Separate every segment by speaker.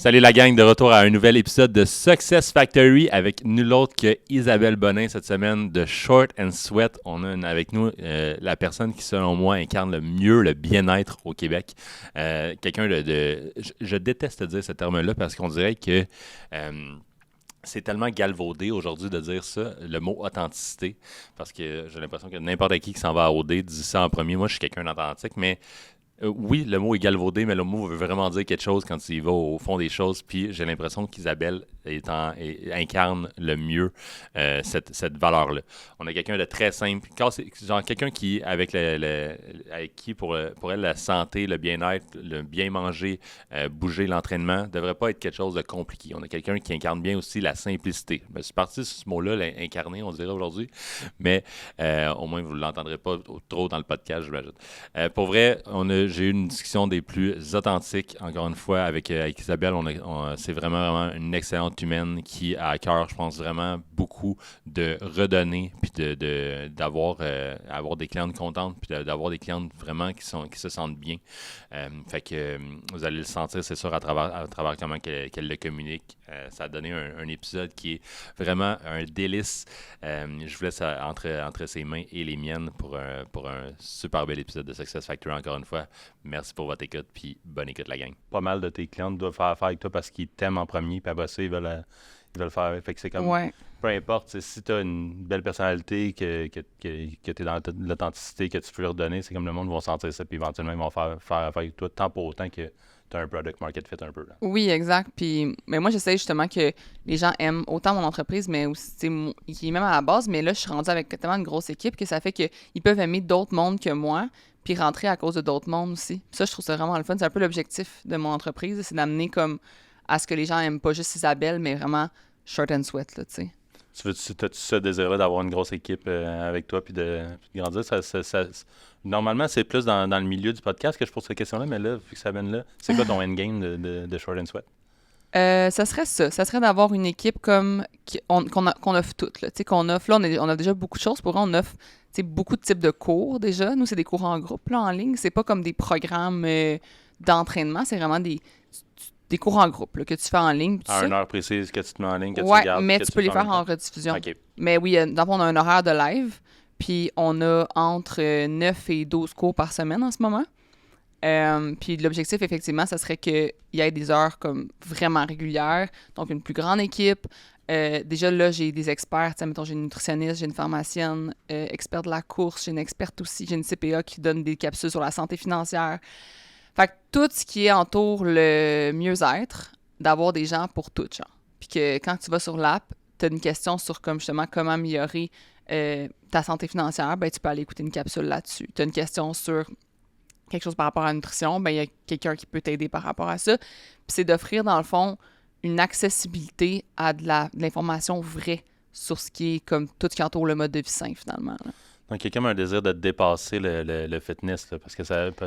Speaker 1: Salut la gang, de retour à un nouvel épisode de Success Factory avec nul autre que Isabelle Bonin cette semaine de Short and Sweat. On a avec nous la personne qui, selon moi, incarne le mieux le bien-être au Québec. Quelqu'un je déteste dire ce terme-là parce qu'on dirait que c'est tellement galvaudé aujourd'hui de dire ça, le mot authenticité, parce que j'ai l'impression que n'importe qui s'en va à OD dit ça en premier. Moi, je suis quelqu'un d'authentique, mais oui, le mot est galvaudé, mais le mot veut vraiment dire quelque chose quand il va au fond des choses. Puis j'ai l'impression qu'Isabelle incarne le mieux cette valeur-là. On a quelqu'un de très simple, genre quelqu'un qui, avec qui pour elle, la santé, le bien-être, le bien manger, bouger, l'entraînement, ne devrait pas être quelque chose de compliqué. On a quelqu'un qui incarne bien aussi la simplicité. Je suis parti sur ce mot-là, l'incarner, on dirait aujourd'hui, mais au moins vous ne l'entendrez pas trop dans le podcast, j'imagine. Pour vrai, j'ai eu une discussion des plus authentiques, encore une fois, avec Isabelle. C'est vraiment une excellente humaine qui a à cœur, je pense, vraiment beaucoup de redonner, puis d'avoir des clientes contentes, puis d'avoir des clientes vraiment qui se sentent bien. Fait que vous allez le sentir, c'est sûr, à travers comment qu'elle le communique. Ça a donné un épisode qui est vraiment un délice. Je vous laisse entre ses mains et les miennes pour un super bel épisode de Success Factory, encore une fois. Merci pour votre écoute, puis bonne écoute, la gang. Pas mal de tes clientes doivent faire affaire avec toi parce qu'ils t'aiment en premier, puis après ça, ils veulent faire. Fait que c'est comme, peu importe, si tu as une belle personnalité, que tu es dans l'authenticité, que tu peux leur donner, c'est comme le monde va sentir ça, puis éventuellement, ils vont faire affaire avec toi, tant pour autant que tu as un product market fit un peu. Là.
Speaker 2: Oui, exact. Mais moi, j'essaie justement que les gens aiment autant mon entreprise, mais aussi, qui est même à la base, mais là, je suis rendue avec tellement une grosse équipe que ça fait qu'ils peuvent aimer d'autres mondes que moi, puis rentrer à cause de d'autres mondes aussi. Puis ça, je trouve ça vraiment le fun. C'est un peu l'objectif de mon entreprise, c'est d'amener comme à ce que les gens aiment pas juste Isabelle, mais vraiment short and sweat, là, tu sais.
Speaker 1: T'as-tu ce désir-là d'avoir une grosse équipe avec toi puis de grandir? Normalement, c'est plus dans le milieu du podcast que je pose cette question-là, mais là, vu que ça vient là, c'est quoi ton endgame de Short and Sweat?
Speaker 2: Ça serait ça. Ça serait d'avoir une équipe comme qu'on offre toutes. Là. Qu'on offre, là, on a déjà beaucoup de choses. Pour vrai, on offre beaucoup de types de cours déjà. Nous, c'est des cours en groupe, là, en ligne. C'est pas comme des programmes d'entraînement. C'est vraiment des cours en groupe là, que tu fais en ligne.
Speaker 1: À une heure précise que tu te mets en ligne, que tu
Speaker 2: Ouais,
Speaker 1: regardes.
Speaker 2: mais tu peux les faire en rediffusion.
Speaker 1: OK.
Speaker 2: Mais oui, dans le fond, on a un horaire de live. Puis on a entre 9 et 12 cours par semaine en ce moment. Puis l'objectif, effectivement, ça serait qu'il y ait des heures comme vraiment régulières, donc une plus grande équipe. Déjà, là, j'ai des experts. Mettons, j'ai une nutritionniste, j'ai une pharmacienne, experte de la course, j'ai une experte aussi, j'ai une CPA qui donne des capsules sur la santé financière. Fait que tout ce qui entoure le mieux-être, d'avoir des gens pour tout, genre. Puis que quand tu vas sur l'app, tu as une question sur comme justement comment améliorer ta santé financière, ben tu peux aller écouter une capsule là-dessus. Tu as une question sur quelque chose par rapport à la nutrition, ben il y a quelqu'un qui peut t'aider par rapport à ça. Puis c'est d'offrir, dans le fond, une accessibilité à de l'information vraie sur ce qui est comme tout ce qui entoure le mode de vie sain, finalement. Là.
Speaker 1: Donc, quelqu'un a un désir de dépasser le fitness, là, parce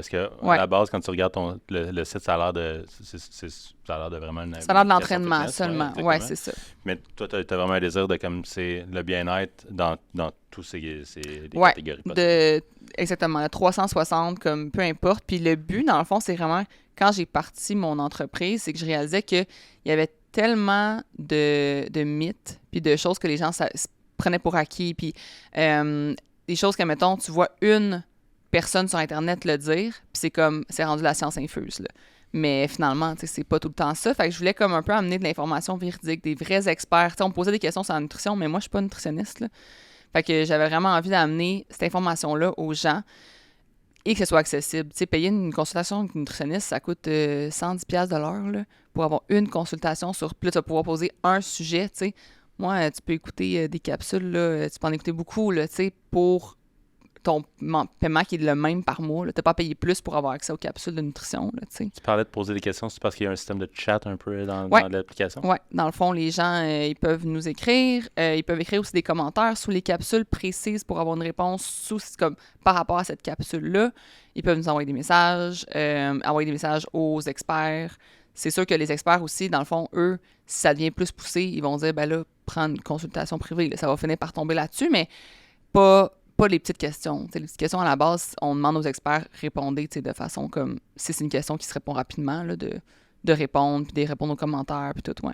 Speaker 1: que
Speaker 2: Ouais.
Speaker 1: à la base, quand tu regardes le site, ça a l'air de vraiment
Speaker 2: Ça a l'air de l'entraînement seulement. Ouais, c'est ça.
Speaker 1: Mais toi, tu as vraiment un désir de comme c'est le bien-être dans tous ces catégories
Speaker 2: possibles. Exactement, le 360, comme peu importe. Puis le but, dans le fond, c'est vraiment, quand j'ai parti mon entreprise, c'est que je réalisais qu'il y avait tellement de mythes, puis de choses que les gens se prenaient pour acquis, puis des choses que, mettons, tu vois une personne sur Internet le dire, puis c'est rendu la science infuse, là. Mais finalement, c'est pas tout le temps ça. Fait que je voulais comme un peu amener de l'information véridique, des vrais experts. On me posait des questions sur la nutrition, mais moi, je suis pas nutritionniste, là. Fait que j'avais vraiment envie d'amener cette information-là aux gens et que ce soit accessible. Tu sais, payer une consultation avec une nutritionniste, ça coûte 110$ de l'heure, là, pour avoir une consultation sur... Puis là, tu vas pouvoir poser un sujet, tu sais. Moi, tu peux écouter des capsules, là, tu peux en écouter beaucoup, là, tu sais, pour ton paiement qui est le même par mois. Tu n'as pas à payer plus pour avoir accès aux capsules de nutrition, là, tu sais.
Speaker 1: Tu parlais de poser des questions, c'est parce qu'il y a un système de chat un peu dans l'application?
Speaker 2: Oui, dans le fond, les gens, ils peuvent nous écrire. Ils peuvent écrire aussi des commentaires sous les capsules précises pour avoir une réponse comme par rapport à cette capsule-là. Ils peuvent nous envoyer des messages aux experts. C'est sûr que les experts aussi, dans le fond, eux, si ça devient plus poussé, ils vont dire, ben là, prendre une consultation privée. Là, ça va finir par tomber là-dessus, mais pas les petites questions. T'sais, les petites questions, à la base, on demande aux experts, répondez de façon comme, si c'est une question qui se répond rapidement, là, de de répondre, puis de répondre aux commentaires, puis tout, ouais.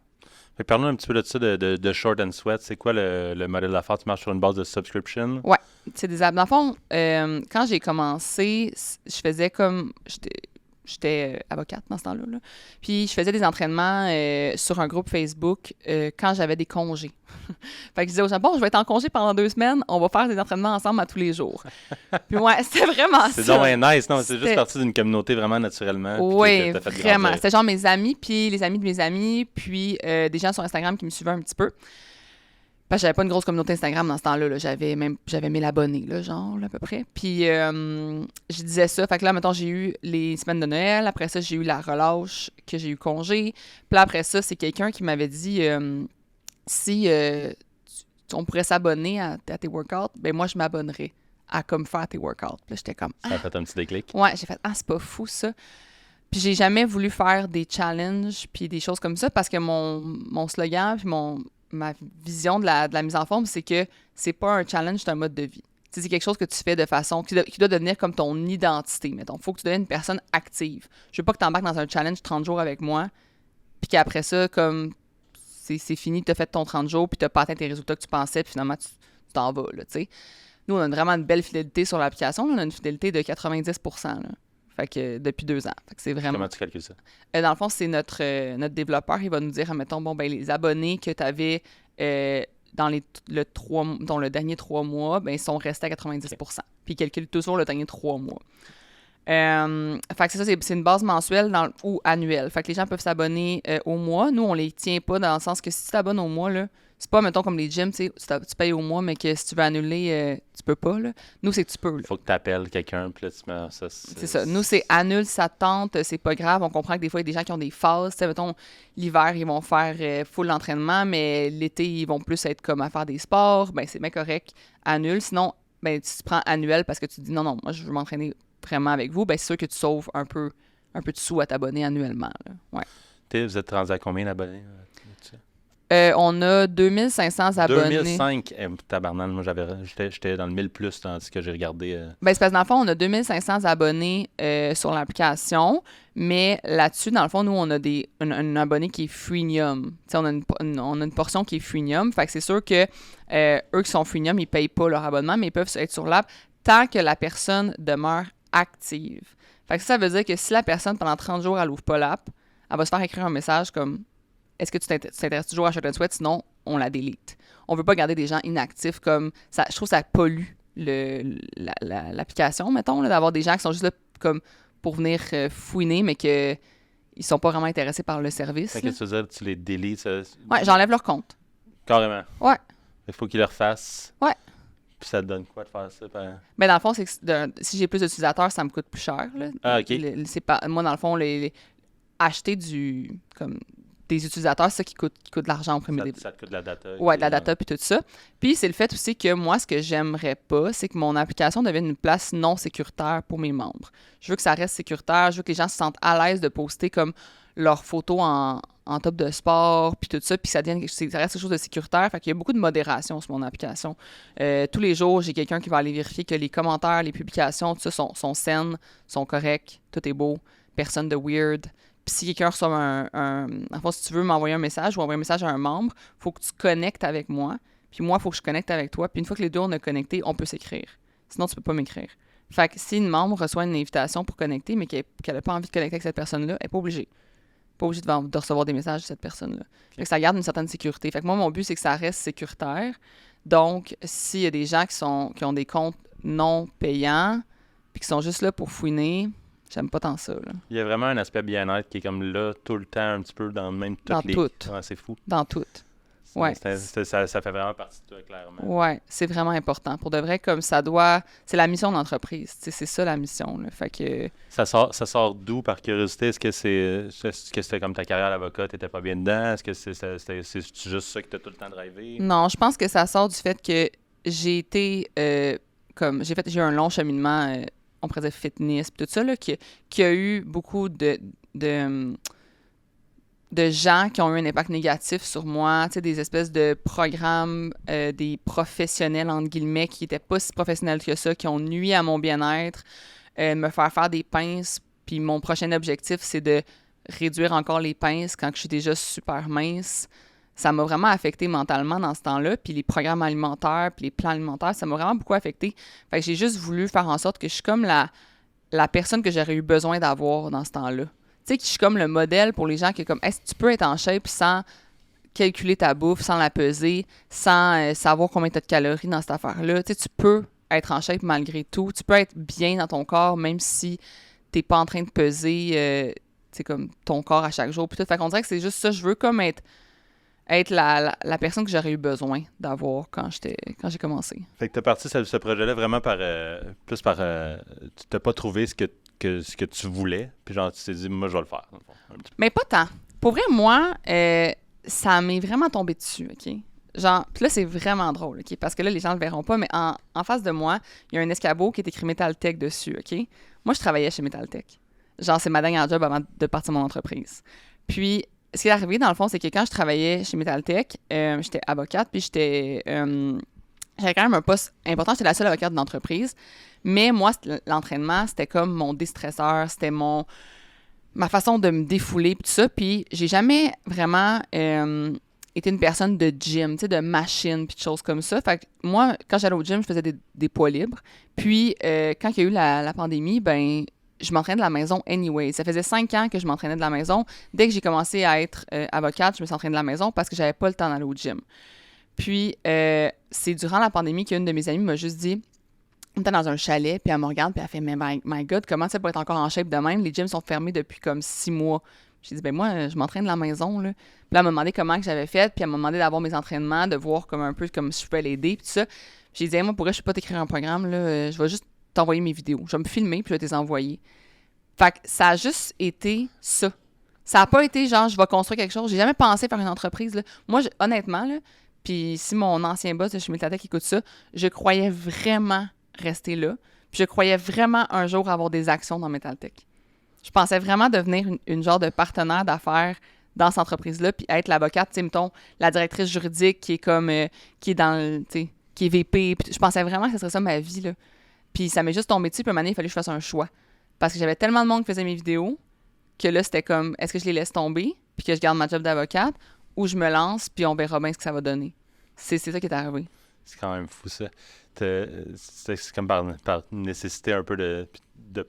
Speaker 1: Fait que parle-nous un petit peu de ça, de Short and Sweat. C'est quoi le modèle d'affaires? Tu marches sur une base de subscription?
Speaker 2: Ouais, c'est des abonnements. Dans le fond, quand j'ai commencé, je faisais comme... J'étais avocate dans ce temps-là. Là. Puis je faisais des entraînements sur un groupe Facebook quand j'avais des congés. Fait que je disais aux gens, bon, je vais être en congé pendant 2 semaines, on va faire des entraînements ensemble à tous les jours. Puis ouais, c'était vraiment ça.
Speaker 1: C'est donc nice, non? C'est juste parti d'une communauté vraiment naturellement.
Speaker 2: Oui, vraiment. C'était genre mes amis, puis les amis de mes amis, puis des gens sur Instagram qui me suivaient un petit peu. Parce que j'avais pas une grosse communauté Instagram dans ce temps-là. Là. J'avais 1000 abonnés, là, genre, là, à peu près. Puis, je disais ça. Fait que là, mettons, j'ai eu les semaines de Noël. Après ça, j'ai eu la relâche, que j'ai eu congé. Puis là, après ça, c'est quelqu'un qui m'avait dit si on pourrait s'abonner à tes workouts, ben moi, je m'abonnerais à comme faire tes workouts. Puis là, j'étais comme...
Speaker 1: Ça a fait un petit déclic?
Speaker 2: Ouais, j'ai fait « Ah, c'est pas fou, ça! » Puis j'ai jamais voulu faire des challenges puis des choses comme ça parce que mon slogan puis ma vision de la mise en forme, c'est que c'est pas un challenge, c'est un mode de vie. T'sais, c'est quelque chose que tu fais de façon qui doit devenir comme ton identité, mettons. Faut que tu deviennes une personne active. Je veux pas que tu embarques dans un challenge 30 jours avec moi, puis qu'après ça, comme c'est fini, tu as fait ton 30 jours, puis tu n'as pas atteint tes résultats que tu pensais, puis finalement, tu t'en vas, là, tu sais. Nous, on a vraiment une belle fidélité sur l'application. Là, on a une fidélité de 90%, là. Fait que depuis 2 ans. Fait que c'est vraiment...
Speaker 1: Comment tu calcules ça?
Speaker 2: Dans le fond, c'est notre développeur. Il va nous dire, mettons, bon, ben les abonnés que tu avais dans le dernier 3 mois, ben ils sont restés à 90%. Okay. Puis il calcule toujours le dernier 3 mois. Fait que c'est ça, c'est une base mensuelle ou annuelle. Fait que les gens peuvent s'abonner au mois. Nous, on les tient pas dans le sens que si tu t'abonnes au mois, là, c'est pas, mettons, comme les gyms, tu payes au mois, mais que si tu veux annuler, tu peux pas, là. Nous, c'est que tu peux, là.
Speaker 1: Faut que tu appelles quelqu'un, puis là, tu mets ça.
Speaker 2: C'est ça. Nous, c'est annule, ça tente, c'est pas grave. On comprend que des fois, il y a des gens qui ont des phases. Tu sais, mettons, l'hiver, ils vont faire full entraînement, mais l'été, ils vont plus être comme à faire des sports. Ben, c'est bien correct. Annule. Sinon, ben, tu prends annuel parce que tu dis non, moi, je veux m'entraîner vraiment avec vous. Ben, c'est sûr que tu sauves un peu de sous à t'abonner annuellement, là. Ouais.
Speaker 1: Vous êtes rendu à combien d'abonnés?
Speaker 2: On a 2500 abonnés.
Speaker 1: 2005, tabarnane, moi j'étais dans le 1000 plus dans ce que j'ai regardé.
Speaker 2: Ben, c'est parce que dans le fond, on a 2500 abonnés sur l'application, mais là-dessus, dans le fond, nous, on a un abonné qui est freemium. On a une portion qui est freemium, fait que c'est sûr que eux qui sont freemium, ils ne payent pas leur abonnement, mais ils peuvent être sur l'app tant que la personne demeure active. Fait que ça veut dire que si la personne, pendant 30 jours, elle n'ouvre pas l'app, elle va se faire écrire un message comme « Est-ce que tu t'intéresses toujours à Short and Sweat? Sinon, on la délite. » On veut pas garder des gens inactifs comme ça. Je trouve que ça pollue l'application, mettons, là, d'avoir des gens qui sont juste là comme pour venir fouiner, mais qu'ils sont pas vraiment intéressés par le service.
Speaker 1: Qu'est-ce que tu veux dire? Tu les délites?
Speaker 2: Ouais, j'enlève leur compte.
Speaker 1: Carrément?
Speaker 2: Ouais.
Speaker 1: Il faut qu'ils le refassent.
Speaker 2: Ouais.
Speaker 1: Puis ça te donne quoi de faire ça?
Speaker 2: Ben, dans le fond, c'est que si j'ai plus d'utilisateurs, ça me coûte plus cher. Là.
Speaker 1: Ah, OK.
Speaker 2: Moi, dans le fond, acheter des utilisateurs, c'est ça qui coûte de l'argent au premier début.
Speaker 1: Ça te coûte de la data.
Speaker 2: Ouais, de la data puis tout ça. Puis c'est le fait aussi que moi, ce que j'aimerais pas, c'est que mon application devienne une place non sécuritaire pour mes membres. Je veux que ça reste sécuritaire, je veux que les gens se sentent à l'aise de poster comme leurs photos en top de sport puis tout ça, puis ça reste quelque chose de sécuritaire. Fait qu'il y a beaucoup de modération sur mon application. Tous les jours, j'ai quelqu'un qui va aller vérifier que les commentaires, les publications, tout ça sont saines, sont corrects, tout est beau, personne de weird. Puis si quelqu'un reçoit enfin, si tu veux m'envoyer un message ou envoyer un message à un membre, il faut que tu connectes avec moi. Puis moi, il faut que je connecte avec toi. Puis une fois que les deux, on est connectés, on peut s'écrire. Sinon, tu peux pas m'écrire. Fait que si une membre reçoit une invitation pour connecter, mais qu'elle n'a pas envie de connecter avec cette personne-là, elle n'est pas obligée. Pas obligée de recevoir des messages de cette personne-là. Fait que ça garde une certaine sécurité. Fait que moi, mon but, c'est que ça reste sécuritaire. Donc, s'il y a des gens qui ont des comptes non payants, puis qui sont juste là pour fouiner... J'aime pas tant ça, là.
Speaker 1: Il y a vraiment un aspect bien-être qui est comme là, tout le temps, un petit peu, dans même toutes
Speaker 2: dans
Speaker 1: les...
Speaker 2: Tout.
Speaker 1: Ouais, c'est fou.
Speaker 2: Dans tout. Ouais.
Speaker 1: Ça fait vraiment partie de toi, clairement.
Speaker 2: Ouais, c'est vraiment important. Pour de vrai, comme ça doit... C'est la mission de l'entreprise. C'est ça, la mission, là. Fait que...
Speaker 1: Ça sort d'où, par curiosité? Est-ce que c'était comme ta carrière d'avocat, t'étais pas bien dedans? Est-ce que c'est juste ça que t'as tout le temps drivé?
Speaker 2: Non, je pense que ça sort du fait que j'ai été... j'ai eu un long cheminement... on pourrait dire fitness, tout ça, là, qui a eu beaucoup de gens qui ont eu un impact négatif sur moi, tu sais, des espèces de programmes, des professionnels, entre guillemets, qui n'étaient pas si professionnels que ça, qui ont nui à mon bien-être, me faire des pinces, puis mon prochain objectif, c'est de réduire encore les pinces quand je suis déjà super mince. Ça m'a vraiment affecté mentalement dans ce temps-là. Puis les programmes alimentaires, puis les plans alimentaires, ça m'a vraiment beaucoup affecté. Fait que j'ai juste voulu faire en sorte que je suis comme la personne que j'aurais eu besoin d'avoir dans ce temps-là. Tu sais, que je suis comme le modèle pour les gens qui est comme, est-ce que tu peux être en shape sans calculer ta bouffe, sans la peser, sans savoir combien tu as de calories dans cette affaire-là. Tu sais, tu peux être en shape malgré tout. Tu peux être bien dans ton corps, même si t'es pas en train de peser comme ton corps à chaque jour. Puis tout. Fait qu'on dirait que c'est juste ça. Je veux comme être la personne que j'aurais eu besoin d'avoir quand j'ai commencé.
Speaker 1: Fait que t'as parti ce projet-là vraiment plus par... tu t'as pas trouvé ce que tu voulais, puis genre tu t'es dit, moi je vais le faire.
Speaker 2: Mais pas tant. Pour vrai, moi, ça m'est vraiment tombé dessus, OK? Genre, puis là, c'est vraiment drôle, OK? Parce que là, les gens le verront pas, mais en face de moi, il y a un escabeau qui est écrit Metaltech dessus, OK? Moi, je travaillais chez Metaltech. Genre, c'est ma dernière job avant de partir mon entreprise. Puis, ce qui est arrivé, dans le fond, c'est que quand je travaillais chez Metaltech, j'étais avocate, puis j'avais quand même un poste important. J'étais la seule avocate de l'entreprise. Mais moi, l'entraînement, c'était comme mon déstresseur, c'était ma façon de me défouler, puis tout ça. Puis j'ai jamais vraiment été une personne de gym, tu sais, de machine, puis de choses comme ça. Fait que moi, quand j'allais au gym, je faisais des poids libres. Puis quand il y a eu la pandémie, ben je m'entraînais de la maison anyway. Ça faisait 5 ans que je m'entraînais de la maison. Dès que j'ai commencé à être avocate, je me suis entraînée de la maison parce que j'avais pas le temps d'aller au gym. Puis, c'est durant la pandémie qu'une de mes amies m'a juste dit, on était dans un chalet, puis elle me regarde, puis elle fait, mais my God, comment ça peut être encore en shape de même? Les gyms sont fermés depuis comme 6 mois. J'ai dit, ben moi, je m'entraîne de la maison, là. Puis là, elle m'a demandé comment que j'avais fait, puis elle m'a demandé d'avoir mes entraînements, de voir comme un peu comme si je pouvais l'aider, puis tout ça. J'ai dit, hey, moi, pourquoi je ne peux pas t'écrire un programme, là? Je vais juste t'envoyer mes vidéos. Je vais me filmer, puis je vais te les envoyer. Fait que ça a juste été ça. Ça n'a pas été genre, je vais construire quelque chose. J'ai jamais pensé faire une entreprise, là. Moi, honnêtement, là, puis si mon ancien boss de chez Metaltech écoute ça, je croyais vraiment rester là. Puis je croyais vraiment un jour avoir des actions dans Metaltech. Je pensais vraiment devenir une genre de partenaire d'affaires dans cette entreprise-là, puis être l'avocate, tu sais, mettons, la directrice juridique qui est comme, qui est dans le, tu sais, qui est VP. Puis je pensais vraiment que ce serait ça ma vie, là. Puis ça m'est juste tombé dessus, puis à un moment donné, il fallait que je fasse un choix. Parce que j'avais tellement de monde qui faisait mes vidéos que là, c'était comme, est-ce que je les laisse tomber, puis que je garde ma job d'avocate, ou je me lance, puis on verra bien ce que ça va donner. C'est ça qui est arrivé.
Speaker 1: C'est quand même fou, ça. C'est comme par nécessité un peu de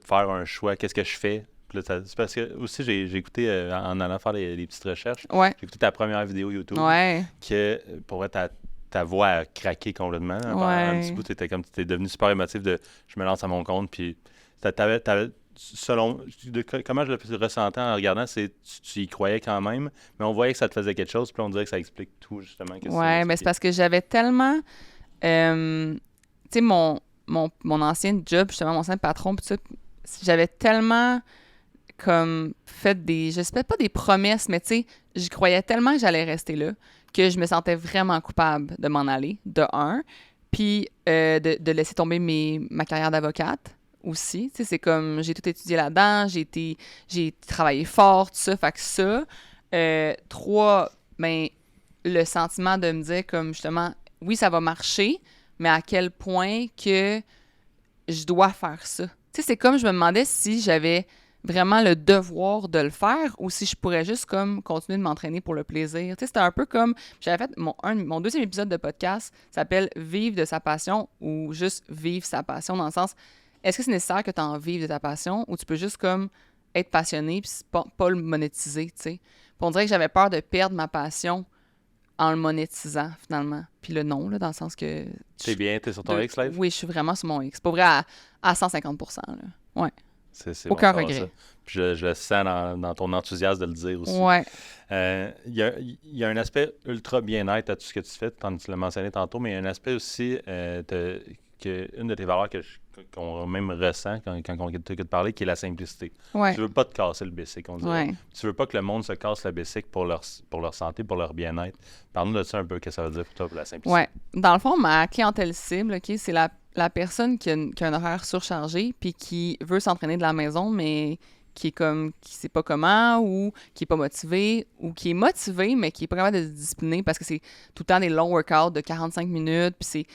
Speaker 1: faire un choix. Qu'est-ce que je fais? Puis là, c'est parce que aussi, j'ai écouté, en allant faire des petites recherches,
Speaker 2: Ouais.
Speaker 1: j'ai écouté ta première vidéo YouTube.
Speaker 2: Ouais.
Speaker 1: Que, pour vrai, ta voix a craqué complètement. Hein, pendant un petit bout, t'es devenu super émotif de « je me lance à mon compte ». Puis comment je le ressentais en regardant, c'est tu y croyais quand même, mais on voyait que ça te faisait quelque chose, puis on dirait que ça explique tout, justement.
Speaker 2: Ouais, mais c'est parce que j'avais tellement... tu sais, mon ancien job, justement, mon ancien patron, puis tout ça, j'avais tellement comme fait je sais pas des promesses, mais tu sais, j'y croyais tellement que j'allais rester là que je me sentais vraiment coupable de m'en aller, de un, puis de laisser tomber ma carrière d'avocate aussi. Tu sais, c'est comme, j'ai tout étudié là-dedans, j'ai travaillé fort, tout ça, fait que ça. 3, ben, le sentiment de me dire comme, justement, oui, ça va marcher, mais à quel point que je dois faire ça. Tu sais, c'est comme je me demandais si j'avais vraiment le devoir de le faire ou si je pourrais juste comme continuer de m'entraîner pour le plaisir. Tu sais, c'était un peu comme, j'avais fait mon deuxième épisode de podcast s'appelle « Vivre de sa passion » ou juste « Vivre sa passion » dans le sens, est-ce que c'est nécessaire que tu en vives de ta passion ou tu peux juste comme être passionné puis pas le monétiser, tu sais. Puis on dirait que j'avais peur de perdre ma passion en le monétisant, finalement. Puis le non, là, dans le sens que...
Speaker 1: T'es bien, t'es sur ton X Live?
Speaker 2: Oui, je suis vraiment sur mon X. Pour vrai, à 150%. Là. Ouais.
Speaker 1: C'est
Speaker 2: aucun
Speaker 1: bon,
Speaker 2: regret.
Speaker 1: Ça. Puis je le sens dans ton enthousiasme de le dire aussi.
Speaker 2: Ouais.
Speaker 1: Il y a un aspect ultra bien-être à tout ce que tu fais, tu l'as mentionné tantôt, mais il y a un aspect aussi, une de tes valeurs qu'on même ressent quand on t'écoute parler, qui est la simplicité.
Speaker 2: Ouais.
Speaker 1: Tu veux pas te casser le basic, on dirait.
Speaker 2: Ouais.
Speaker 1: Tu veux pas que le monde se casse le basic pour leur santé, pour leur bien-être. Parle-nous de ça un peu, qu'est-ce que ça veut dire pour toi, pour la simplicité.
Speaker 2: Ouais. Dans le fond, ma clientèle cible, OK, c'est la personne qui a un horaire surchargé puis qui veut s'entraîner de la maison, mais qui sait pas comment ou qui est pas motivé ou qui est motivé, mais qui est pas capable de se discipliner parce que c'est tout le temps des longs workouts de 45 minutes, puis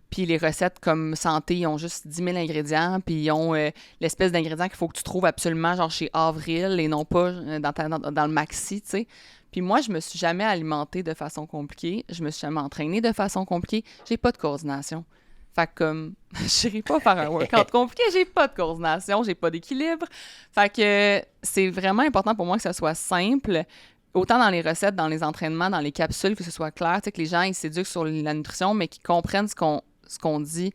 Speaker 2: Puis les recettes comme santé, ils ont juste 10 000 ingrédients, puis ils ont l'espèce d'ingrédients qu'il faut que tu trouves absolument, genre chez Avril, et non pas dans le Maxi, tu sais. Puis moi, je me suis jamais alimentée de façon compliquée. Je me suis jamais entraînée de façon compliquée. J'ai pas de coordination. Fait que comme, je n'irai pas faire un workout compliqué, j'ai pas de coordination, j'ai pas d'équilibre. Fait que c'est vraiment important pour moi que ça soit simple, autant dans les recettes, dans les entraînements, dans les capsules, que ce soit clair, tu sais, que les gens, ils s'éduquent sur la nutrition, mais qu'ils comprennent ce qu'on dit.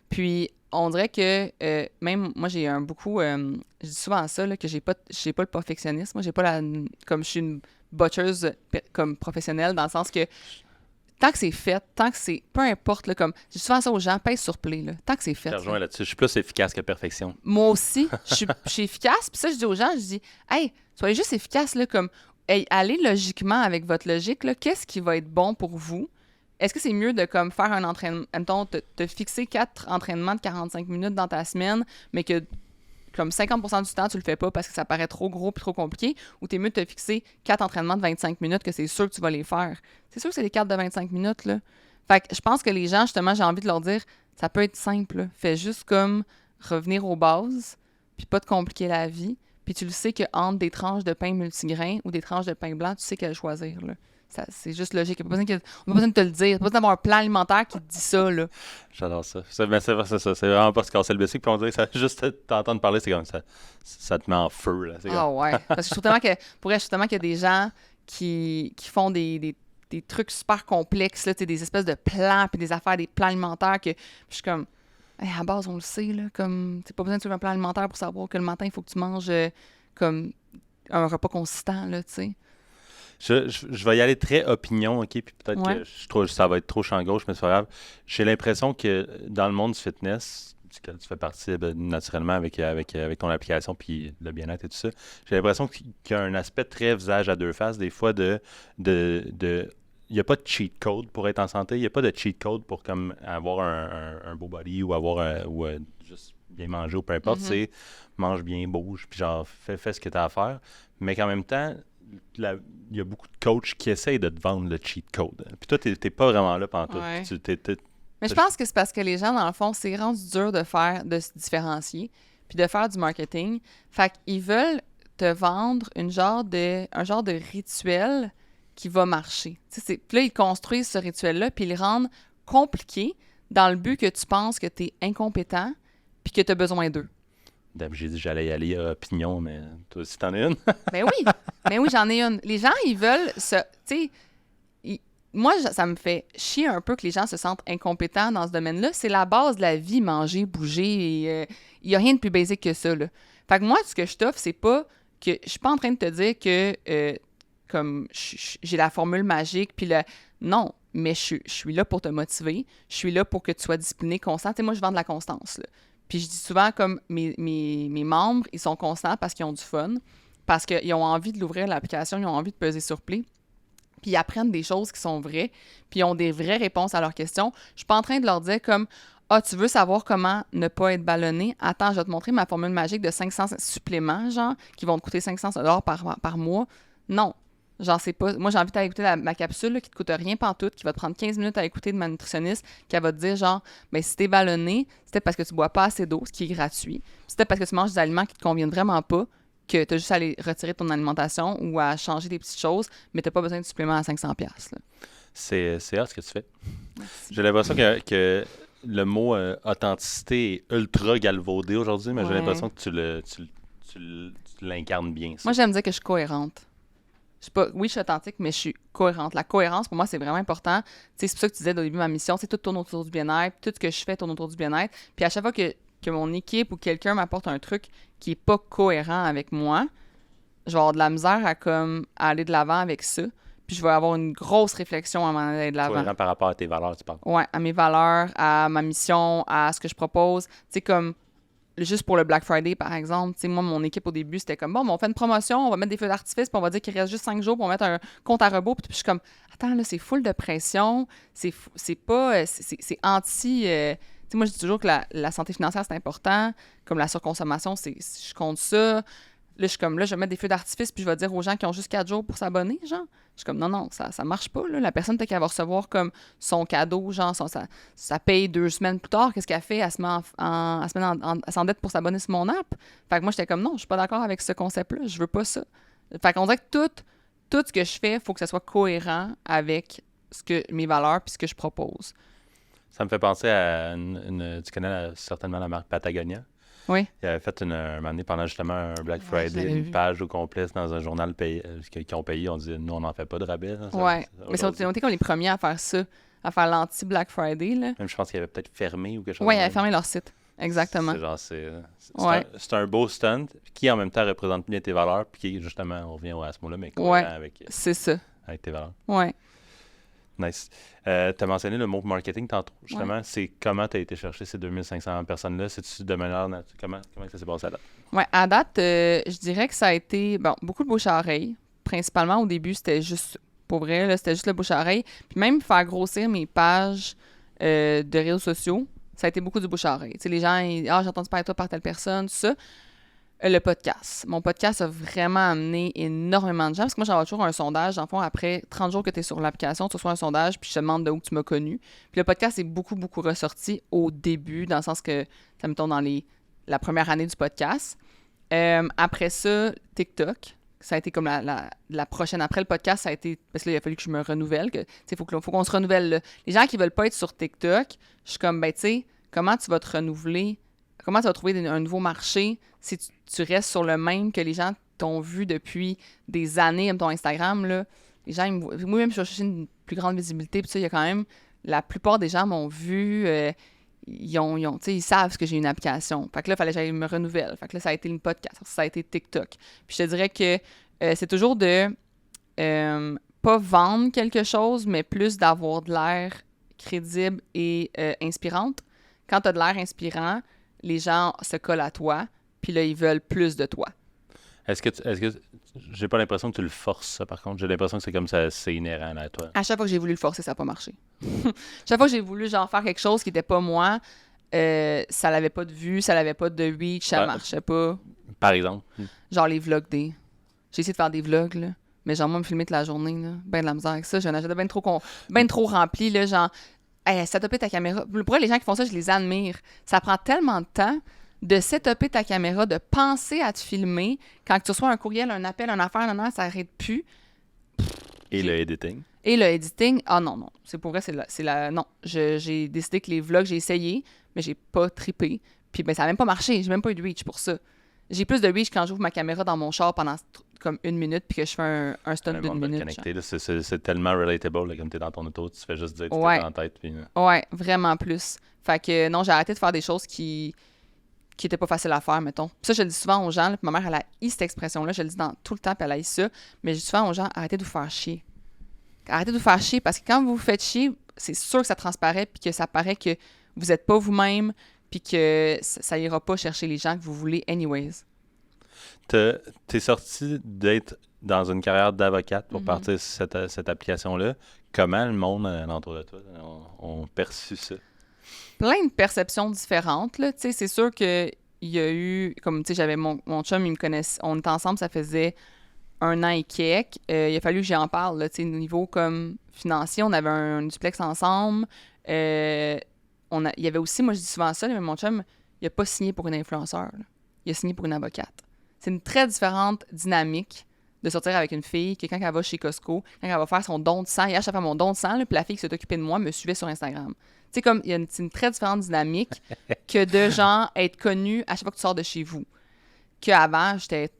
Speaker 2: Puis, on dirait que, même, moi, j'ai je dis souvent ça, là, que j'ai pas le perfectionnisme. Moi, j'ai pas comme je suis une butcheuse comme professionnelle, dans le sens que tant que c'est fait, tant que c'est... Peu importe, là, comme... Je dis souvent ça aux gens, pèse sur play, là. Tant que c'est fait.
Speaker 1: Je te rejoins là-dessus. Je suis plus efficace que perfection.
Speaker 2: Moi aussi, je suis efficace. Puis ça, je dis aux gens, je dis, hey, soyez juste efficace, là, comme... Hey, allez logiquement avec votre logique, là. Qu'est-ce qui va être bon pour vous? Est-ce que c'est mieux de comme faire un entraînement... Mettons, te fixer 4 entraînements de 45 minutes dans ta semaine, mais que comme 50% du temps, tu le fais pas parce que ça paraît trop gros puis trop compliqué, ou t'es mieux de te fixer 4 entraînements de 25 minutes que c'est sûr que tu vas les faire. C'est sûr que c'est des 4 de 25 minutes, là. Fait que je pense que les gens, justement, j'ai envie de leur dire, ça peut être simple, là. Fais juste comme revenir aux bases, puis pas te compliquer la vie, puis tu le sais qu'entre des tranches de pain multigrain ou des tranches de pain blanc, tu sais quel choisir, là. C'est juste logique. On n'a pas besoin de te le dire. On n'a pas besoin d'avoir un plan alimentaire qui te dit ça, là.
Speaker 1: J'adore ça. C'est ça. C'est vraiment pas se casser le bicycle. Puis on dirait que ça, juste t'entendre parler, c'est comme ça te met en feu. Là.
Speaker 2: Ah ouais. Parce que je trouve tellement qu'il y a des gens qui font des trucs super complexes, là, des espèces de plans, puis des affaires, des plans alimentaires que je suis comme, hey, à la base, on le sait, là, comme, t'as pas besoin de suivre un plan alimentaire pour savoir que le matin, il faut que tu manges comme un repas consistant, là, tu sais.
Speaker 1: Je vais y aller très opinion, OK? Puis peut-être que ça va être trop champ gauche, mais c'est pas grave. J'ai l'impression que dans le monde du fitness, duquel tu fais partie naturellement avec ton application puis le bien-être et tout ça, j'ai l'impression qu'il y a un aspect très visage à deux faces, des fois il n'y a pas de cheat code pour être en santé, il n'y a pas de cheat code pour comme avoir un beau body ou juste bien manger ou peu importe, c'est mange bien, bouge, puis genre fais ce que tu as à faire, mais qu'en même temps, il y a beaucoup de coachs qui essayent de te vendre le cheat code. Puis toi, t'es pas vraiment là pendant tout.
Speaker 2: Ouais. Mais je pense que c'est parce que les gens, dans le fond, c'est rendu dur de se différencier puis de faire du marketing. Fait qu'ils veulent te vendre un genre de rituel qui va marcher. Puis là, ils construisent ce rituel-là puis ils le rendent compliqué dans le but que tu penses que tu es incompétent puis que tu as besoin d'eux.
Speaker 1: J'ai dit que j'allais y aller opinion, mais toi aussi, t'en as une?
Speaker 2: Ben oui, j'en ai une. Les gens, ils veulent tu sais, moi, ça me fait chier un peu que les gens se sentent incompétents dans ce domaine-là. C'est la base de la vie, manger, bouger. Il n'y a rien de plus basique que ça, là. Fait que moi, ce que je t'offre, c'est pas que... Je suis pas en train de te dire que comme j'ai la formule magique, puis non, mais je suis là pour te motiver. Je suis là pour que tu sois discipliné, constant. Tu sais, moi, je vends de la constance, là. Puis je dis souvent, comme mes membres, ils sont constants parce qu'ils ont du fun, parce qu'ils ont envie de l'ouvrir, l'application, ils ont envie de peser sur play, puis ils apprennent des choses qui sont vraies, puis ils ont des vraies réponses à leurs questions. Je suis pas en train de leur dire comme « Ah, tu veux savoir comment ne pas être ballonné? Attends, je vais te montrer ma formule magique de 500 suppléments, genre, qui vont te coûter 500 $ par mois. » Non. J'en sais pas. Moi, j'ai envie d'aller écouter ma capsule là, qui te coûte rien pantoute, qui va te prendre 15 minutes à écouter de ma nutritionniste, qui va te dire genre, ben si t'es ballonné, c'était parce que tu bois pas assez d'eau, ce qui est gratuit. C'était parce que tu manges des aliments qui te conviennent vraiment pas, que t'as juste à aller retirer ton alimentation ou à changer des petites choses, mais t'as pas besoin de suppléments à 500$. Là.
Speaker 1: C'est hâte ce que tu fais.
Speaker 2: Merci.
Speaker 1: J'ai l'impression que le mot authenticité est ultra galvaudé aujourd'hui, mais j'ai l'impression que tu l'incarnes bien. Ça.
Speaker 2: Moi, j'aime dire que je suis cohérente. Oui, je suis authentique, mais je suis cohérente. La cohérence, pour moi, c'est vraiment important. C'est pour ça que tu disais au début de ma mission, tout tourne autour du bien-être, tout ce que je fais tourne autour du bien-être. Puis à chaque fois que mon équipe ou quelqu'un m'apporte un truc qui est pas cohérent avec moi, je vais avoir de la misère à aller de l'avant avec ça. Puis je vais avoir une grosse réflexion à m'en aller de l'avant.
Speaker 1: Cohérent par rapport à tes valeurs, tu parles.
Speaker 2: Ouais, à mes valeurs, à ma mission, à ce que je propose. Tu sais, comme... Juste pour le Black Friday, par exemple, tu sais, moi, mon équipe, au début, c'était comme, bon, on fait une promotion, on va mettre des feux d'artifice, puis on va dire qu'il reste juste 5 jours pour mettre un compte à rebours. Puis je suis comme, attends, là, c'est full de pression, c'est anti... tu sais, moi, je dis toujours que la santé financière, c'est important, comme la surconsommation, je compte ça. Là, je suis comme, là, je vais mettre des feux d'artifice, puis je vais dire aux gens qui ont juste 4 jours pour s'abonner, genre. Je suis comme, non, ça marche pas, là. La personne, peut-être qu'elle va recevoir comme son cadeau, genre, ça paye 2 semaines plus tard. Qu'est-ce qu'elle fait? Elle se met elle s'endette pour s'abonner sur mon app. Fait que moi, j'étais comme, non, je suis pas d'accord avec ce concept-là. Je veux pas ça. Fait qu'on dirait que tout ce que je fais, il faut que ça soit cohérent avec mes valeurs puis ce que je propose.
Speaker 1: Ça me fait penser à tu connais certainement la marque Patagonia.
Speaker 2: Oui.
Speaker 1: Il avait fait un moment donné, pendant justement un Black Friday, une page au complet dans un journal qui ont payé. On dit, nous, on n'en fait pas de rabais.
Speaker 2: Oui. Mais ils ont été comme les premiers à faire ça, à faire l'anti-Black Friday. Là.
Speaker 1: Même, je pense qu'ils avaient peut-être fermé ou quelque chose.
Speaker 2: Oui, ils avaient fermé leur site. Exactement.
Speaker 1: C'est un beau stunt qui, en même temps, représente bien tes valeurs, puis qui, justement, on revient à ce mot-là, mais cohérent
Speaker 2: c'est ça.
Speaker 1: Avec tes valeurs.
Speaker 2: Oui.
Speaker 1: Nice. Tu as mentionné le mot marketing tantôt. Justement, c'est comment tu as été chercher ces 2500 personnes-là? C'est-tu de manière... Comment ça s'est passé à date?
Speaker 2: Oui, à date, je dirais que ça a été beaucoup de bouche-à-oreille. Principalement, au début, c'était juste, pour vrai, là, c'était juste le bouche-à-oreille. Puis même faire grossir mes pages de réseaux sociaux, ça a été beaucoup du bouche-à-oreille. Tu sais, les gens, j'ai entendu parler de toi par telle personne, tout ça. Le podcast. Mon podcast a vraiment amené énormément de gens. Parce que moi, j'avais toujours un sondage. En fond, après 30 jours que tu es sur l'application, tu reçois un sondage, puis je te demande de où tu m'as connu. Puis le podcast est beaucoup, beaucoup ressorti au début, dans le sens que, ça me tombe dans la première année du podcast. Après ça, TikTok. Ça a été comme la prochaine. Après le podcast, ça a été... Parce que là, il a fallu que je me renouvelle. Il faut qu'on se renouvelle. Là. Les gens qui veulent pas être sur TikTok, je suis comme, tu sais, comment tu vas te renouveler? Comment tu vas trouver un nouveau marché si tu restes sur le même que les gens t'ont vu depuis des années, comme ton Instagram, là? Les gens, moi-même, je vais chercher une plus grande visibilité, puis ça, il y a quand même... La plupart des gens m'ont vu, ils savent que j'ai une application. Fait que là, il fallait que j'aille me renouvelle. Fait que là, ça a été le podcast, ça a été TikTok. Puis je te dirais que c'est toujours de pas vendre quelque chose, mais plus d'avoir de l'air crédible et inspirante. Quand tu as de l'air inspirant, les gens se collent à toi, puis là, ils veulent plus de toi.
Speaker 1: Est-ce que j'ai pas l'impression que tu le forces, ça, par contre? J'ai l'impression que c'est comme ça, c'est inhérent à toi.
Speaker 2: À chaque fois que j'ai voulu le forcer, ça n'a pas marché. Chaque fois que j'ai voulu faire quelque chose qui n'était pas moi, ça n'avait pas de vue, ça n'avait pas de reach, ça marchait pas.
Speaker 1: Par exemple?
Speaker 2: Genre les vlogs J'ai essayé de faire des vlogs, là. Mais genre, moi, me filmer toute la journée, là, ben de la misère avec ça. J'ai un agenda bien trop rempli, là, genre... Hey, setupper ta caméra. Pour les gens qui font ça, je les admire. Ça prend tellement de temps de setupper ta caméra, de penser à te filmer. Quand tu reçois un courriel, un appel, une affaire, non, ça n'arrête plus.
Speaker 1: Et le editing.
Speaker 2: Et le editing, non. C'est pour vrai, non. J'ai décidé que les vlogs, j'ai essayé, mais j'ai pas trippé. Puis ça n'a même pas marché. J'ai même pas eu de reach pour ça. J'ai plus de reach quand j'ouvre ma caméra dans mon char pendant comme 1 minute puis que je fais un stunt d'1 minute.
Speaker 1: Connecté, là, c'est tellement relatable, là, comme tu es dans ton auto, tu fais juste dire que tu es en tête. Puis...
Speaker 2: Ouais, vraiment plus. Fait que non, j'ai arrêté de faire des choses qui étaient pas faciles à faire, mettons. Puis ça, je le dis souvent aux gens, là, puis ma mère, elle a eu cette expression-là, je le dis tout le temps, puis elle a eu ça, mais je dis souvent aux gens, arrêtez de vous faire chier. Arrêtez de vous faire chier, parce que quand vous vous faites chier, c'est sûr que ça transparaît, puis que ça paraît que vous n'êtes pas vous-même, puis que ça ira pas chercher les gens que vous voulez anyways.
Speaker 1: T'es sorti d'être dans une carrière d'avocate pour partir sur cette application-là. Comment le monde alentour de toi ont perçu ça?
Speaker 2: Plein de perceptions différentes, là. Tu sais, c'est sûr qu'il y a eu... Comme, tu sais, j'avais mon chum, il me connaissait... On était ensemble, ça faisait 1 an et quelques. Il a fallu que j'en parle, là. Tu sais, au niveau comme financier, on avait un duplex ensemble. Il y avait aussi... Moi, je dis souvent ça, mais mon chum, il a pas signé pour une influenceur, là. Il a signé pour une avocate. C'est une très différente dynamique de sortir avec une fille que quand elle va chez Costco, quand elle va faire son don de sang, hier, je fais mon don de sang, là, puis la fille qui s'est occupée de moi me suivait sur Instagram. Tu sais, comme, c'est une très différente dynamique que de, genre, être connu à chaque fois que tu sors de chez vous. Qu'avant, j'étais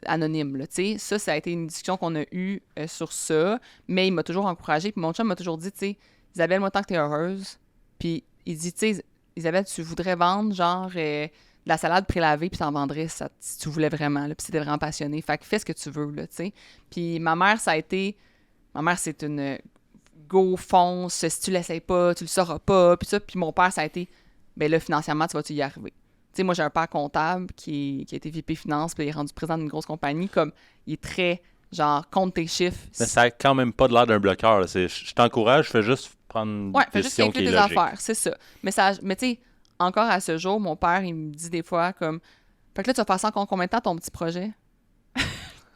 Speaker 2: anonyme, là, tu sais. Ça a été une discussion qu'on a eue sur ça, mais il m'a toujours encouragée, puis mon chum m'a toujours dit, tu sais, Isabelle, moi, tant que t'es heureuse, puis il dit, tu sais, Isabelle, tu voudrais vendre, genre... de la salade prélavée, puis t'en vendrais ça, si tu voulais vraiment, là, puis si t'es vraiment passionné. Fait que fais ce que tu veux, là, tu sais. Puis ma mère, c'est une go, fonce, si tu l'essayes pas, tu le sauras pas, puis ça. Puis mon père, ça a été, ben là, financièrement, tu vas-tu y arriver? Tu sais, moi, j'ai un père comptable qui a été VP Finance, puis il est rendu président d'une grosse compagnie, comme, il est très, genre, compte tes chiffres.
Speaker 1: Mais ça a quand même pas de l'air d'un bloqueur, là. Je t'encourage, je fais juste prendre une décision qui est logique.
Speaker 2: Affaires, c'est ça. Mais tu sais, encore à ce jour, mon père, il me dit des fois comme... Fait que là, tu vas faire ça en combien de temps ton petit projet?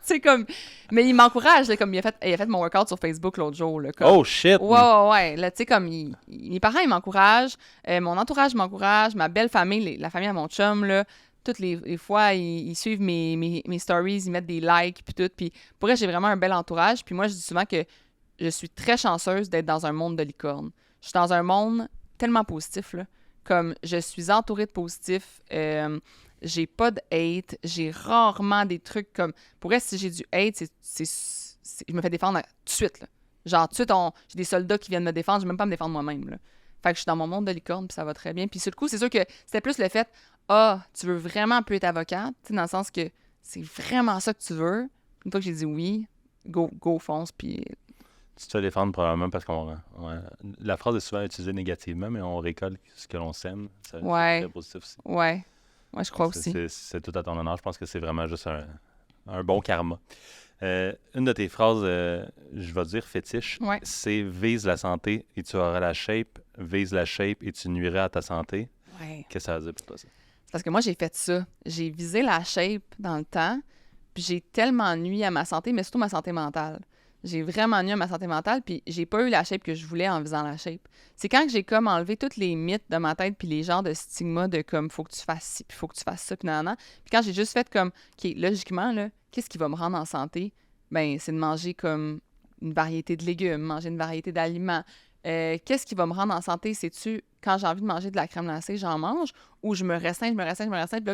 Speaker 2: sais, comme... Mais il m'encourage, là, comme il a fait mon workout sur Facebook l'autre jour, là, comme...
Speaker 1: Oh, shit!
Speaker 2: Ouais. Là, tu sais, comme, mes parents, ils m'encouragent, mon entourage m'encourage, ma belle famille, la famille à mon chum, là, toutes les fois, ils suivent mes stories, ils mettent des likes, puis tout. Puis pour vrai, j'ai vraiment un bel entourage. Puis moi, je dis souvent que je suis très chanceuse d'être dans un monde de licorne. Je suis dans un monde tellement positif, là. Comme, je suis entourée de positifs, j'ai pas de hate, j'ai rarement des trucs comme... Pour vrai, si j'ai du hate, je me fais défendre tout de suite, là. Genre, tout de suite, j'ai des soldats qui viennent me défendre, je vais même pas me défendre moi-même, là. Fait que je suis dans mon monde de licorne, puis ça va très bien. Puis sur le coup, c'est sûr que c'était plus le fait, tu veux vraiment plus être avocate, tu sais, dans le sens que c'est vraiment ça que tu veux. Une fois que j'ai dit oui, go fonce, puis...
Speaker 1: Tu te fais défendre probablement parce la phrase est souvent utilisée négativement, mais on récolte ce que l'on sème. C'est très positif aussi.
Speaker 2: Ouais, je crois aussi.
Speaker 1: C'est tout à ton honneur. Je pense que c'est vraiment juste un bon karma. Une de tes phrases, je vais dire fétiche, c'est « vise la santé et tu auras la shape, vise la shape et tu nuiras à ta santé ».
Speaker 2: Ouais.
Speaker 1: Qu'est-ce que ça veut dire pour toi, ça?
Speaker 2: C'est parce que moi, j'ai fait ça. J'ai visé la shape dans le temps, puis j'ai tellement nui à ma santé, mais surtout ma santé mentale. J'ai vraiment nui à ma santé mentale, puis j'ai pas eu la shape que je voulais en visant la shape. C'est quand que j'ai comme enlevé tous les mythes de ma tête, puis les genres de stigmas de comme « faut que tu fasses ci, puis faut que tu fasses ça, puis nanana ». Puis quand j'ai juste fait comme « OK, logiquement, là, qu'est-ce qui va me rendre en santé? » Ben, c'est de manger comme une variété de légumes, manger une variété d'aliments. Qu'est-ce qui va me rendre en santé? C'est-tu quand j'ai envie de manger de la crème glacée, j'en mange, ou je me restreins, puis là,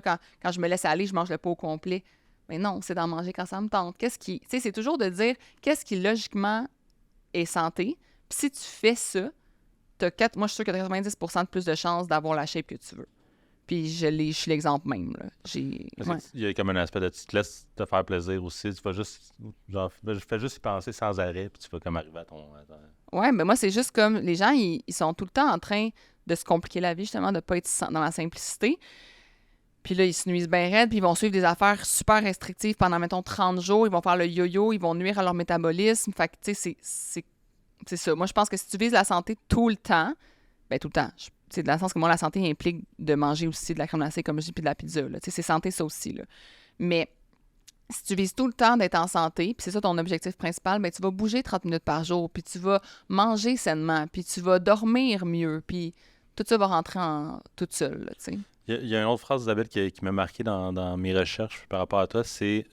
Speaker 2: quand je me laisse aller, je mange le pot au complet. Mais non, c'est d'en manger quand ça me tente. Tu sais, c'est toujours de dire qu'est-ce qui, logiquement, est santé. Puis si tu fais ça, moi, je suis sûre que tu as 90% de plus de chances d'avoir la shape que tu veux. Puis je suis l'exemple même, là.
Speaker 1: Il y a comme un aspect de tu te laisses te faire plaisir aussi. Tu vas juste, fais juste y penser sans arrêt, puis tu vas comme arriver à ton...
Speaker 2: Ouais, mais moi, c'est juste comme, les gens, ils sont tout le temps en train de se compliquer la vie, justement, de pas être dans la simplicité. Puis là, ils se nuisent bien raide, puis ils vont suivre des affaires super restrictives pendant, mettons, 30 jours. Ils vont faire le yo-yo, ils vont nuire à leur métabolisme. Fait que, tu sais, c'est ça. Moi, je pense que si tu vises la santé tout le temps, ben tout le temps, c'est dans le sens que moi, la santé implique de manger aussi de la crème glacée, comme je dis, puis de la pizza, là. Tu sais, c'est santé, ça aussi, là. Mais si tu vises tout le temps d'être en santé, puis c'est ça ton objectif principal, ben tu vas bouger 30 minutes par jour, puis tu vas manger sainement, puis tu vas dormir mieux, puis tout ça va rentrer toute seule, là, tu sais.
Speaker 1: Il y a une autre phrase, Isabelle, qui m'a marqué dans mes recherches par rapport à toi, c'est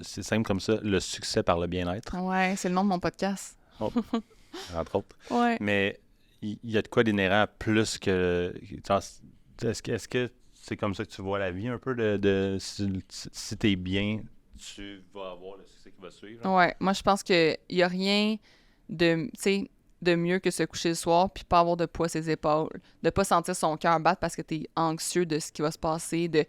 Speaker 1: simple comme ça, le succès par le bien-être.
Speaker 2: Ouais, c'est le nom de mon podcast.
Speaker 1: Oh, entre autres.
Speaker 2: Ouais.
Speaker 1: Mais il y a de quoi d'inhérent plus que... Est-ce que c'est comme ça que tu vois la vie un peu, si t'es bien, tu vas avoir le succès qui va suivre? Hein?
Speaker 2: Ouais, moi je pense qu'il n'y a rien de mieux que se coucher le soir puis pas avoir de poids ses épaules, de pas sentir son cœur battre parce que t'es anxieux de ce qui va se passer, de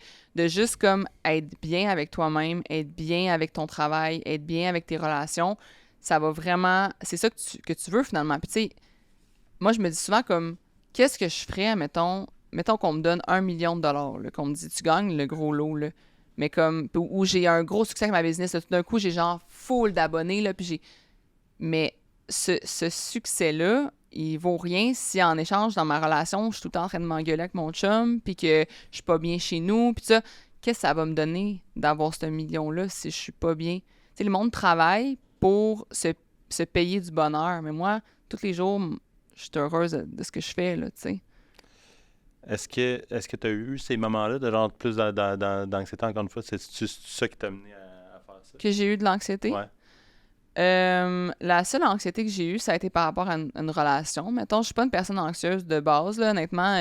Speaker 2: juste comme être bien avec toi-même, être bien avec ton travail, être bien avec tes relations. Ça va vraiment... C'est ça que tu veux finalement. Puis tu sais, moi je me dis souvent comme, qu'est-ce que je ferais, mettons qu'on me donne 1 million de dollars, là, qu'on me dit, tu gagnes le gros lot, là. Mais comme, où j'ai un gros succès avec ma business, là, tout d'un coup, j'ai genre full d'abonnés, là, puis mais ce succès-là, il vaut rien si en échange, dans ma relation, je suis tout le temps en train de m'engueuler avec mon chum, puis que je suis pas bien chez nous, puis ça, qu'est-ce que ça va me donner d'avoir ce million-là si je suis pas bien? Tu sais, le monde travaille pour se payer du bonheur, mais moi, tous les jours, je suis heureuse de ce que je fais, là, tu sais.
Speaker 1: Est-ce que tu as eu ces moments-là de genre plus d'anxiété, encore une fois? C'est ça qui t'a amené à faire ça?
Speaker 2: Que j'ai eu de l'anxiété?
Speaker 1: Ouais.
Speaker 2: La seule anxiété que j'ai eue, ça a été par rapport à une relation. Mettons, je suis pas une personne anxieuse de base, là, honnêtement.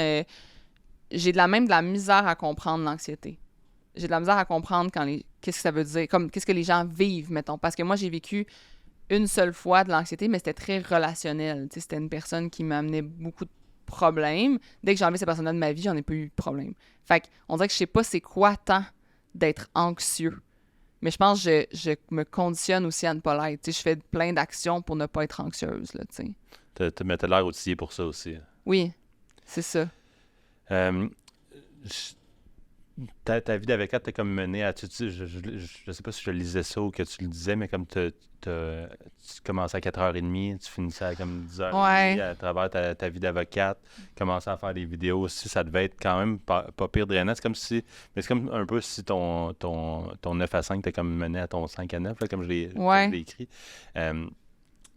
Speaker 2: J'ai de la misère à comprendre l'anxiété. J'ai de la misère à comprendre qu'est-ce que ça veut dire, comme qu'est-ce que les gens vivent, mettons. Parce que moi, j'ai vécu une seule fois de l'anxiété, mais c'était très relationnel. Tu sais, c'était une personne qui m'amenait beaucoup de problèmes. Dès que j'ai enlevé cette personne-là de ma vie, j'en ai pas eu de problème. Fait qu'on dirait que je sais pas c'est quoi tant d'être anxieux. Mais je pense que je me conditionne aussi à ne pas l'être. Tu sais, je fais plein d'actions pour ne pas être anxieuse, là, tu sais.
Speaker 1: T'as l'air outillé pour ça aussi.
Speaker 2: Oui, c'est ça.
Speaker 1: ta vie d'avocate t'es comme menée à... Je sais pas si je lisais ça ou que tu le disais, mais comme tu commençais à 4h30, tu finissais à comme 10h30
Speaker 2: Ouais.
Speaker 1: à travers ta vie d'avocate, commençais à faire des vidéos aussi, ça devait être quand même pas pire drainant. Mais c'est comme un peu si ton 9 à 5 t'es comme mené à ton 5 à 9, là, comme je
Speaker 2: Ouais.
Speaker 1: l'ai écrit.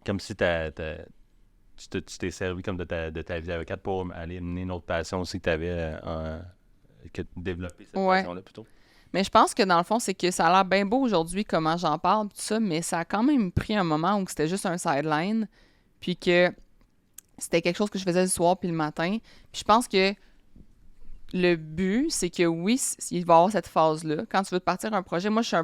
Speaker 1: Comme si tu t'es servi comme de ta vie d'avocate pour aller mener une autre passion aussi que tu avais que développer cette
Speaker 2: Ouais.
Speaker 1: passion-là plutôt.
Speaker 2: Mais je pense que dans le fond, c'est que ça a l'air bien beau aujourd'hui comment j'en parle, tout ça, mais ça a quand même pris un moment où c'était juste un sideline, puis que c'était quelque chose que je faisais le soir puis le matin. Puis je pense que le but, c'est que oui, il va y avoir cette phase-là. Quand tu veux te partir un projet, moi, je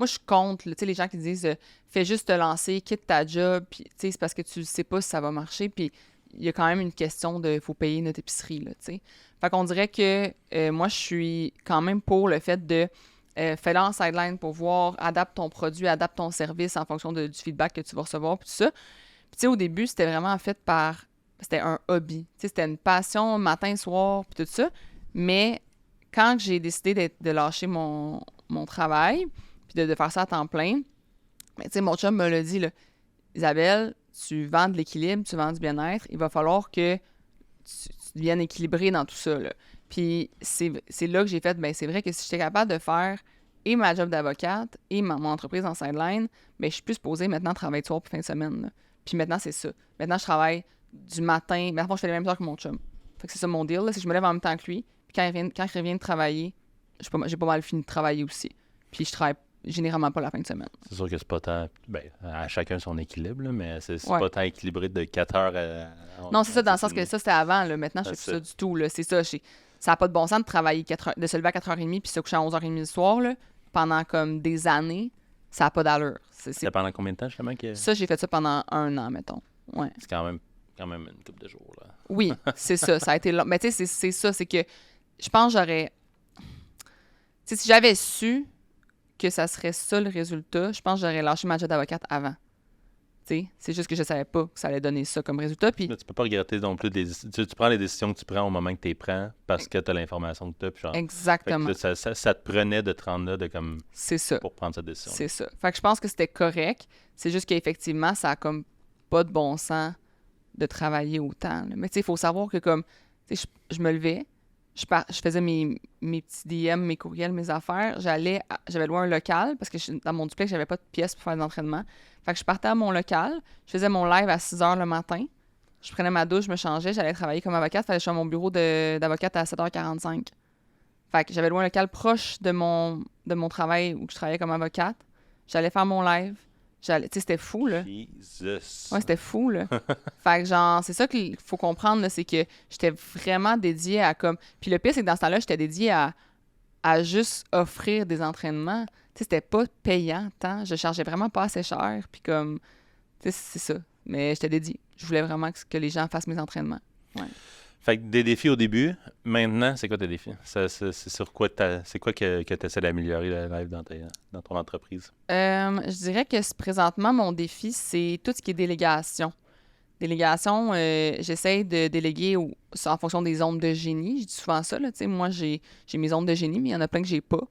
Speaker 2: suis contre, là, tu sais, les gens qui disent fais juste te lancer, quitte ta job, puis tu sais, c'est parce que tu sais pas si ça va marcher, puis il y a quand même une question de faut payer notre épicerie, là, tu sais. Fait qu'on dirait que moi, je suis quand même pour le fait de fais-le en sideline pour voir, adapte ton produit, adapte ton service en fonction du feedback que tu vas recevoir, puis tout ça. Puis tu sais, au début, c'était vraiment fait par... C'était un hobby. Tu sais, c'était une passion matin, soir, puis tout ça. Mais quand j'ai décidé de lâcher mon travail, puis de faire ça à temps plein, tu sais, mon chum me l'a dit, là, Isabelle, tu vends de l'équilibre, tu vends du bien-être, il va falloir que tu deviennes équilibré dans tout ça, là. Puis c'est là que j'ai fait, ben c'est vrai que si j'étais capable de faire et ma job d'avocate et mon entreprise en sideline, ben je suis plus supposée maintenant travailler de soir puis fin de semaine, là. Puis maintenant, c'est ça. Maintenant, je travaille du matin. Mais avant, je fais les mêmes heures que mon chum. Fait que c'est ça mon deal, là, c'est que je me lève en même temps que lui. Puis quand il revient de travailler, j'ai pas mal fini de travailler aussi. Puis je travaille généralement pas la fin de semaine.
Speaker 1: C'est sûr que c'est pas tant... Ben, à chacun son équilibre, là, mais c'est
Speaker 2: Ouais.
Speaker 1: pas tant équilibré de 4 heures
Speaker 2: Non, c'est ça, dans le sens que ça, c'était avant. Là. Maintenant, je fais
Speaker 1: C'est
Speaker 2: plus ça du tout. Là. C'est ça. Ça n'a pas de bon sens de travailler de se lever à 4h30 puis se coucher à 11h30 le soir là, pendant comme des années. Ça n'a pas d'allure.
Speaker 1: C'est pendant combien de temps, justement, que...
Speaker 2: Ça, j'ai fait ça pendant 1 an, mettons. Ouais.
Speaker 1: C'est quand même une couple de jours, là.
Speaker 2: Oui, c'est ça. Ça a été long. Mais tu sais, c'est ça. C'est que je pense que j'aurais... Tu sais, si j'avais su que ça serait ça le résultat, je pense que j'aurais lâché ma job d'avocate avant. Tu sais, c'est juste que je savais pas que ça allait donner ça comme résultat. Puis
Speaker 1: Mais tu peux pas regretter non plus tu prends les décisions que tu prends au moment que tu les prends parce que tu as l'information que tu as. Puis genre,
Speaker 2: exactement.
Speaker 1: fait que là, ça te prenait de te rendre là de comme
Speaker 2: C'est ça.
Speaker 1: pour prendre cette décision.
Speaker 2: C'est ça. Fait que je pense que c'était correct. C'est juste qu'effectivement, ça a comme pas de bon sens de travailler autant. Là. Mais tu sais, il faut savoir que comme, tu sais, je me levais, je faisais mes petits DM, mes courriels, mes affaires. J'avais loué un local parce que dans mon duplex, j'avais pas de pièce pour faire des entraînements. Fait que je partais à mon local, je faisais mon live à 6h le matin. Je prenais ma douche, je me changeais, j'allais travailler comme avocate. Fallait que je sois à mon bureau d'avocate à 7h45. Fait que j'avais loué un local proche de mon travail où je travaillais comme avocate. J'allais faire mon live. Tu sais, c'était fou, là.
Speaker 1: Jesus.
Speaker 2: Ouais, c'était fou, là. Fait que, genre, c'est ça qu'il faut comprendre, là, c'est que j'étais vraiment dédiée à comme... Puis le pire, c'est que dans ce temps-là, j'étais dédiée à juste offrir des entraînements. Tu sais, c'était pas payant, tant. Je chargeais vraiment pas assez cher. Puis comme... Tu sais, c'est ça. Mais j'étais dédiée. Je voulais vraiment que les gens fassent mes entraînements. Ouais.
Speaker 1: Fait que des défis au début. Maintenant, c'est quoi tes défis? C'est sur quoi c'est quoi que tu essaies d'améliorer le live dans ton entreprise?
Speaker 2: Je dirais que présentement, mon défi, c'est tout ce qui est délégation. Délégation, j'essaie de déléguer en fonction des zones de génie. Je dis souvent ça, là, tu sais, moi, j'ai mes zones de génie, mais il y en a plein que j'ai pas.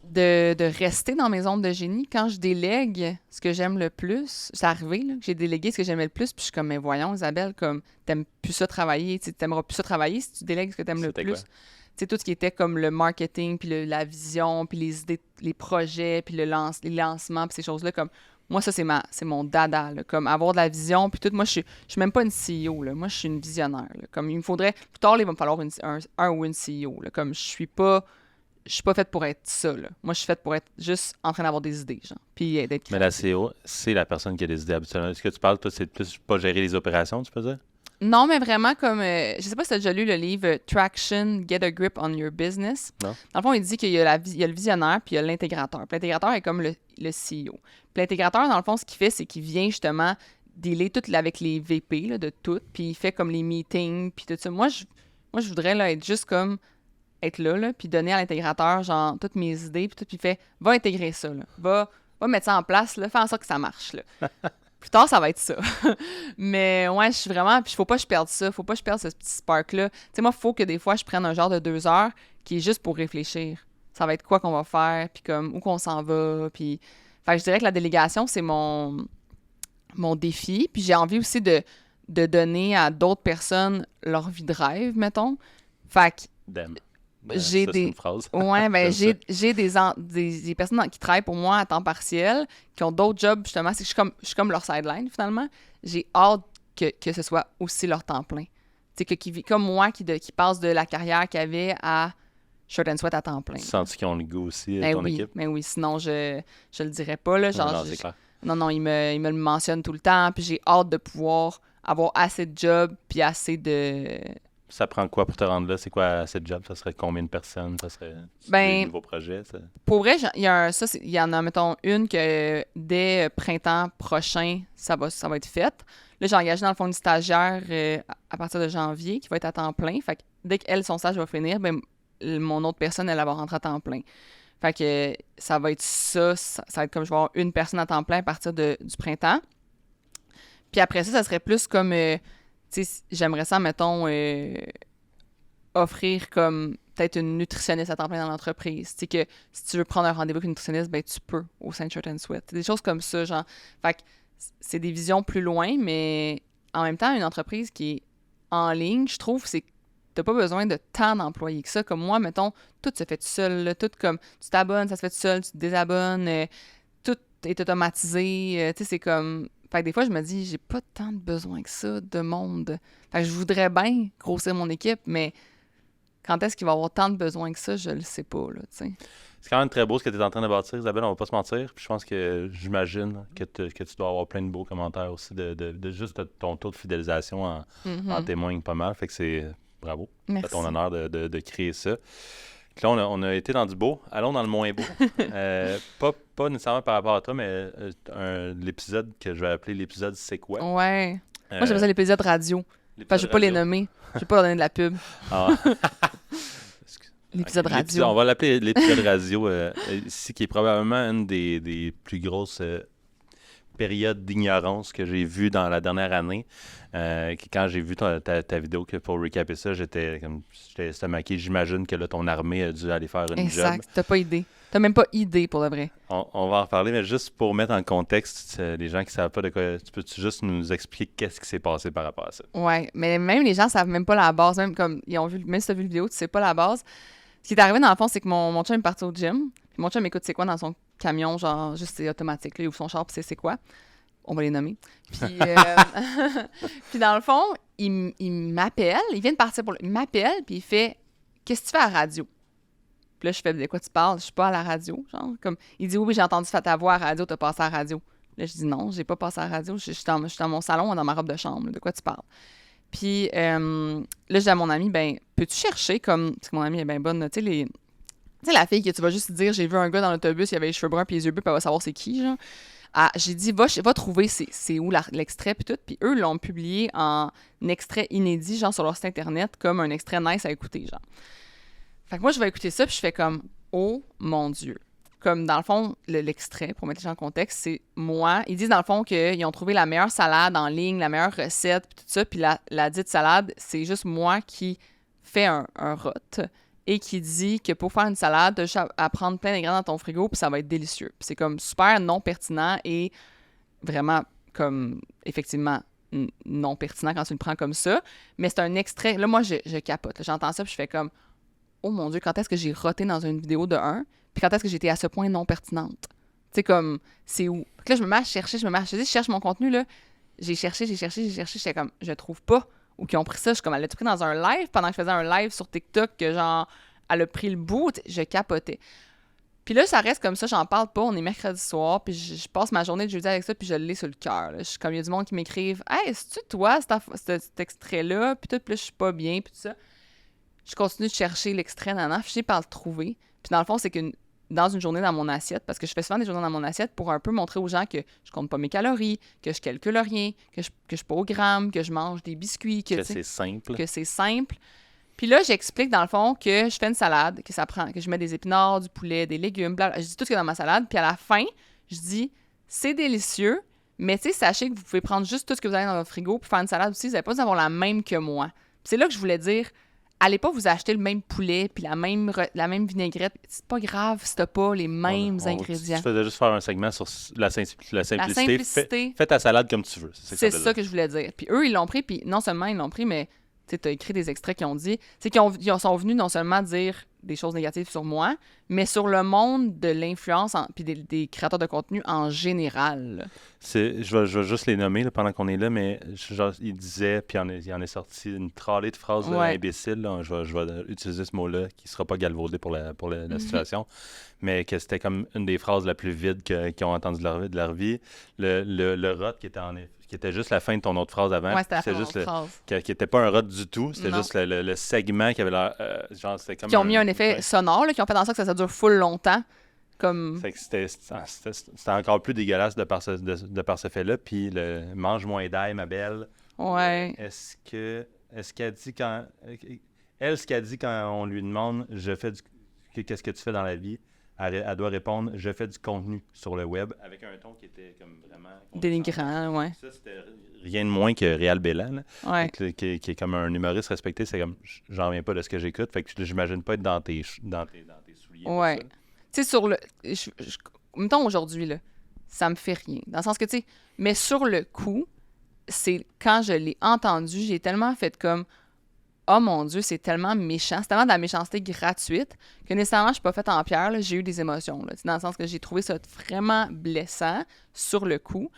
Speaker 2: De rester dans mes zones de génie. Quand je délègue ce que j'aime le plus, c'est arrivé là, que j'ai délégué ce que j'aimais le plus, puis je suis comme, mais voyons, Isabelle, comme, t'aimes plus ça travailler, tu t'aimeras plus ça travailler si tu délègues ce que t'aimes le
Speaker 1: C'était
Speaker 2: plus.
Speaker 1: quoi?
Speaker 2: Tu sais, tout ce qui était comme le marketing, puis la vision, puis les idées, les projets, puis les lancements, puis ces choses-là, comme, moi, ça, c'est mon dada, là, comme avoir de la vision, puis tout. Moi, je suis même pas une CEO, là. Moi, je suis une visionnaire, là. Comme, il me faudrait, plus tard, il va me falloir un ou une CEO, là. Comme, je suis pas faite pour être ça, là. Moi, je suis faite pour être juste en train d'avoir des idées, genre. Puis d'être
Speaker 1: Mais la CEO, c'est la personne qui a des idées habituellement. Est-ce que tu parles, toi, c'est plus pas gérer les opérations, tu peux dire?
Speaker 2: Non, mais vraiment comme... je sais pas si tu as déjà lu le livre Traction, Get a Grip on Your Business.
Speaker 1: Non.
Speaker 2: Dans le fond, il dit qu'il y a, il y a le visionnaire puis il y a l'intégrateur. Puis l'intégrateur est comme le CEO. Puis l'intégrateur, dans le fond, ce qu'il fait, c'est qu'il vient justement dealer tout avec les VP là, de tout. Puis il fait comme les meetings puis tout ça. Moi, je voudrais là, être juste comme... être là, puis donner à l'intégrateur, genre, toutes mes idées, puis tout, puis il fait, va intégrer ça, là. Va mettre ça en place, là, fais en sorte que ça marche, là. Plus tard, ça va être ça. Mais ouais, je suis vraiment... Puis faut pas que je perde ça. Faut pas que je perde ce petit spark-là. Tu sais, moi, il faut que des fois, je prenne un genre de 2 heures qui est juste pour réfléchir. Ça va être quoi qu'on va faire, puis comme où qu'on s'en va. Puis... Fait que je dirais que la délégation, c'est mon défi. Puis j'ai envie aussi de donner à d'autres personnes leur vie de rêve, mettons. Fait que
Speaker 1: Damn.
Speaker 2: j'ai
Speaker 1: Ça,
Speaker 2: des...
Speaker 1: c'est une phrase.
Speaker 2: Ouais, ben
Speaker 1: J'aime
Speaker 2: j'ai des personnes qui travaillent pour moi à temps partiel, qui ont d'autres jobs, justement. C'est que je suis comme leur sideline, finalement. J'ai hâte que ce soit aussi leur temps plein. Tu sais, qui vit comme moi, qui passe de la carrière qu'il avait à Shirt and Sweat à temps plein.
Speaker 1: Tu sens qu'ils ont le goût aussi,
Speaker 2: Ben
Speaker 1: ton
Speaker 2: oui,
Speaker 1: équipe?
Speaker 2: ben oui, sinon je le dirais pas, là. Genre,
Speaker 1: Non, c'est clair.
Speaker 2: non, il me le mentionne tout le temps, puis j'ai hâte de pouvoir avoir assez de jobs, puis assez de...
Speaker 1: Ça prend quoi pour te rendre là? C'est quoi cette job? Ça serait combien de personnes? Ça serait
Speaker 2: Ben,
Speaker 1: des nouveaux projets? Ça?
Speaker 2: Pour vrai, il y en a, mettons, une que dès printemps prochain, ça va être fait. Là, j'ai engagé dans le fond une stagiaire à partir de janvier qui va être à temps plein. Fait que dès qu'elle, son stage va finir, ben, mon autre personne, elle va rentrer à temps plein. Fait que ça va être ça va être comme je vais avoir une personne à temps plein à partir du printemps. Puis après ça serait plus comme, tu sais, j'aimerais ça, mettons, offrir comme peut-être une nutritionniste à temps plein dans l'entreprise. Tu sais que si tu veux prendre un rendez-vous avec une nutritionniste, ben tu peux au sein de Shirt and Sweat. Des choses comme ça, genre. Fait que c'est des visions plus loin, mais en même temps, une entreprise qui est en ligne, je trouve, c'est que t'as pas besoin de tant d'employés que ça. Comme moi, mettons, tout se fait tout seul. Là, tout comme, tu t'abonnes, ça se fait tout seul, tu te désabonnes, tout est automatisé. Tu sais, c'est comme... Fait que des fois, je me dis, j'ai pas tant de besoin que ça de monde. Fait que je voudrais bien grossir mon équipe, mais quand est-ce qu'il va y avoir tant de besoins que ça, je le sais pas, là, tu sais.
Speaker 1: C'est quand même très beau ce que tu es en train de bâtir, Isabelle, on va pas se mentir. Puis je pense que j'imagine que tu dois avoir plein de beaux commentaires aussi de juste ton taux de fidélisation en témoigne pas mal. Fait que c'est bravo.
Speaker 2: Merci.
Speaker 1: C'est ton honneur de créer ça. Puis là, on a été dans du beau. Allons dans le moins beau. Pas nécessairement par rapport à toi, mais l'épisode que je vais appeler l'épisode C'est quoi?
Speaker 2: Ouais. Moi, j'appelle ça l'épisode radio. Enfin, je vais pas les nommer. Je vais pas leur donner de la pub.
Speaker 1: Ah.
Speaker 2: L'épisode radio.
Speaker 1: On va l'appeler l'épisode radio ici, qui est probablement une des plus grosses périodes d'ignorance que j'ai vues dans la dernière année. Quand j'ai vu ta vidéo pour recapper ça, j'étais stomaqué. J'imagine que là, ton armée a dû aller faire une
Speaker 2: Exact.
Speaker 1: job.
Speaker 2: T'as pas idée. T'as même pas idée, pour le vrai.
Speaker 1: On va en reparler, mais juste pour mettre en contexte, les gens qui savent pas de quoi, peux-tu juste nous expliquer qu'est-ce qui s'est passé par rapport à ça?
Speaker 2: Ouais, mais même les gens savent même pas la base. Même comme ils ont vu, même si t'as vu la vidéo, tu sais pas la base. Ce qui est arrivé, dans le fond, c'est que mon chum est parti au gym. Puis mon chum écoute c'est quoi dans son camion, genre, juste c'est automatique. Là, il ouvre son char, puis c'est quoi. On va les nommer. Puis, puis dans le fond, il m'appelle. Il vient de partir il m'appelle, puis il fait « Qu'est-ce que tu fais à la radio? » Puis là, je fais « De quoi tu parles? Je suis pas à la radio. » Genre, comme, il dit « Oui, j'ai entendu faire ta voix à la radio, t'as passé à la radio. » Là, je dis « Non, j'ai pas passé à la radio. Je suis dans mon salon, dans ma robe de chambre. De quoi tu parles? » Puis là, je dis à mon ami « Ben, peux-tu chercher comme... » Parce que mon ami est bien bonne, tu sais, la fille que tu vas juste dire « J'ai vu un gars dans l'autobus, il avait les cheveux bruns puis les yeux bleus, puis elle va savoir c'est qui, genre. » J'ai dit, va trouver c'est où l'extrait, puis tout. Puis eux l'ont publié en extrait inédit, genre sur leur site internet, comme un extrait nice à écouter, genre. Fait que moi, je vais écouter ça, puis je fais comme, oh mon Dieu. Comme dans le fond, l'extrait, pour mettre les gens en contexte, c'est moi. Ils disent dans le fond qu'ils ont trouvé la meilleure salade en ligne, la meilleure recette, puis tout ça. Puis la dite salade, c'est juste moi qui fais un rot et qui dit que pour faire une salade, tu as juste à prendre plein d'ingrédients dans ton frigo, puis ça va être délicieux. Puis c'est comme super non pertinent et vraiment comme, effectivement, non pertinent quand tu le prends comme ça. Mais c'est un extrait. Là, moi, je capote. Là, j'entends ça, puis je fais comme, oh mon Dieu, quand est-ce que j'ai roté dans une vidéo de 1? Puis quand est-ce que j'étais à ce point non pertinente? Tu sais, comme, c'est où? Puis là, je me mets à chercher, je cherche mon contenu, là. J'ai cherché, j'étais comme, je trouve pas. Ou qui ont pris ça, je suis comme, elle l'a pris dans un live pendant que je faisais un live sur TikTok, que genre, elle a pris le bout, je capotais. Puis là, ça reste comme ça, j'en parle pas, on est mercredi soir, puis je passe ma journée de jeudi avec ça, puis je l'ai sur le cœur. Je suis comme, il y a du monde qui m'écrivent « Hey, c'est-tu toi, cet extrait-là? » Puis tout, puis là, je suis pas bien, puis tout ça. Je continue de chercher l'extrait, je finis par le trouver. Puis dans le fond, c'est que dans une journée dans mon assiette, parce que je fais souvent des journées dans mon assiette pour un peu montrer aux gens que je compte pas mes calories, que je calcule rien, que je suis pas au gramme, que je mange des biscuits, que
Speaker 1: c'est simple.
Speaker 2: Que c'est simple. Puis là, j'explique dans le fond que je fais une salade, que je mets des épinards, du poulet, des légumes, blablabla. Je dis tout ce qu'il y a dans ma salade. Puis à la fin, je dis c'est délicieux, Mais tu sais, sachez que vous pouvez prendre juste tout ce que vous avez dans votre frigo puis faire une salade aussi. Vous n'avez pas besoin d'avoir la même que moi. Puis c'est là que je voulais dire, allez pas vous acheter le même poulet puis la même vinaigrette. C'est pas grave si t'as pas les mêmes ingrédients.
Speaker 1: Tu faisais juste faire un segment sur la simplicité.
Speaker 2: La simplicité.
Speaker 1: Fais ta salade comme tu veux.
Speaker 2: C'est ça que je voulais dire. Puis eux, ils l'ont pris, puis non seulement ils l'ont pris, mais tu as écrit des extraits qui ont dit, c'est qu'ils sont venus non seulement dire des choses négatives sur moi, mais sur le monde de l'influence puis des créateurs de contenu en général.
Speaker 1: Je vais juste les nommer là, pendant qu'on est là, mais genre, ils disaient, puis il en est sorti une tralée de phrases imbéciles. Là, je vais utiliser ce mot-là, qui ne sera pas galvaudé pour la situation, mais que c'était comme une des phrases la plus vide qu'ils ont entendu de leur vie. Le rot qui était juste la fin de ton autre phrase avant.
Speaker 2: Ouais, c'était la fin de l'autre phrase.
Speaker 1: Qui n'était pas un rot du tout. C'était juste le segment qui avait l'air... genre, c'était comme
Speaker 2: qui ont mis un effet sonore, là, qui ont fait en sorte que ça dure full longtemps. Comme...
Speaker 1: Fait que c'était encore plus dégueulasse de par ce fait-là. Puis le « mange moins d'ail, ma belle ».
Speaker 2: Ouais.
Speaker 1: Est-ce qu'elle dit quand... Elle, ce qu'elle dit quand on lui demande « qu'est-ce que tu fais dans la vie ?» Elle doit répondre « Je fais du contenu sur le web » avec un ton qui était comme vraiment...
Speaker 2: dénigrant, ouais.
Speaker 1: Ça, c'était rien de moins que Réal Bélan,
Speaker 2: ouais.
Speaker 1: qui est comme un humoriste respecté. C'est comme, j'en reviens pas de ce que j'écoute, fait que j'imagine pas être dans tes souliers.
Speaker 2: Ouais. Tu sais, sur le... mettons aujourd'hui, là, ça me fait rien. Dans le sens que, tu sais, mais sur le coup, c'est quand je l'ai entendu, j'ai tellement fait comme... Oh mon Dieu, c'est tellement méchant. C'est tellement de la méchanceté gratuite que nécessairement, je suis pas faite en pierre. Là, j'ai eu des émotions. Là, dans le sens que j'ai trouvé ça vraiment blessant sur le coup.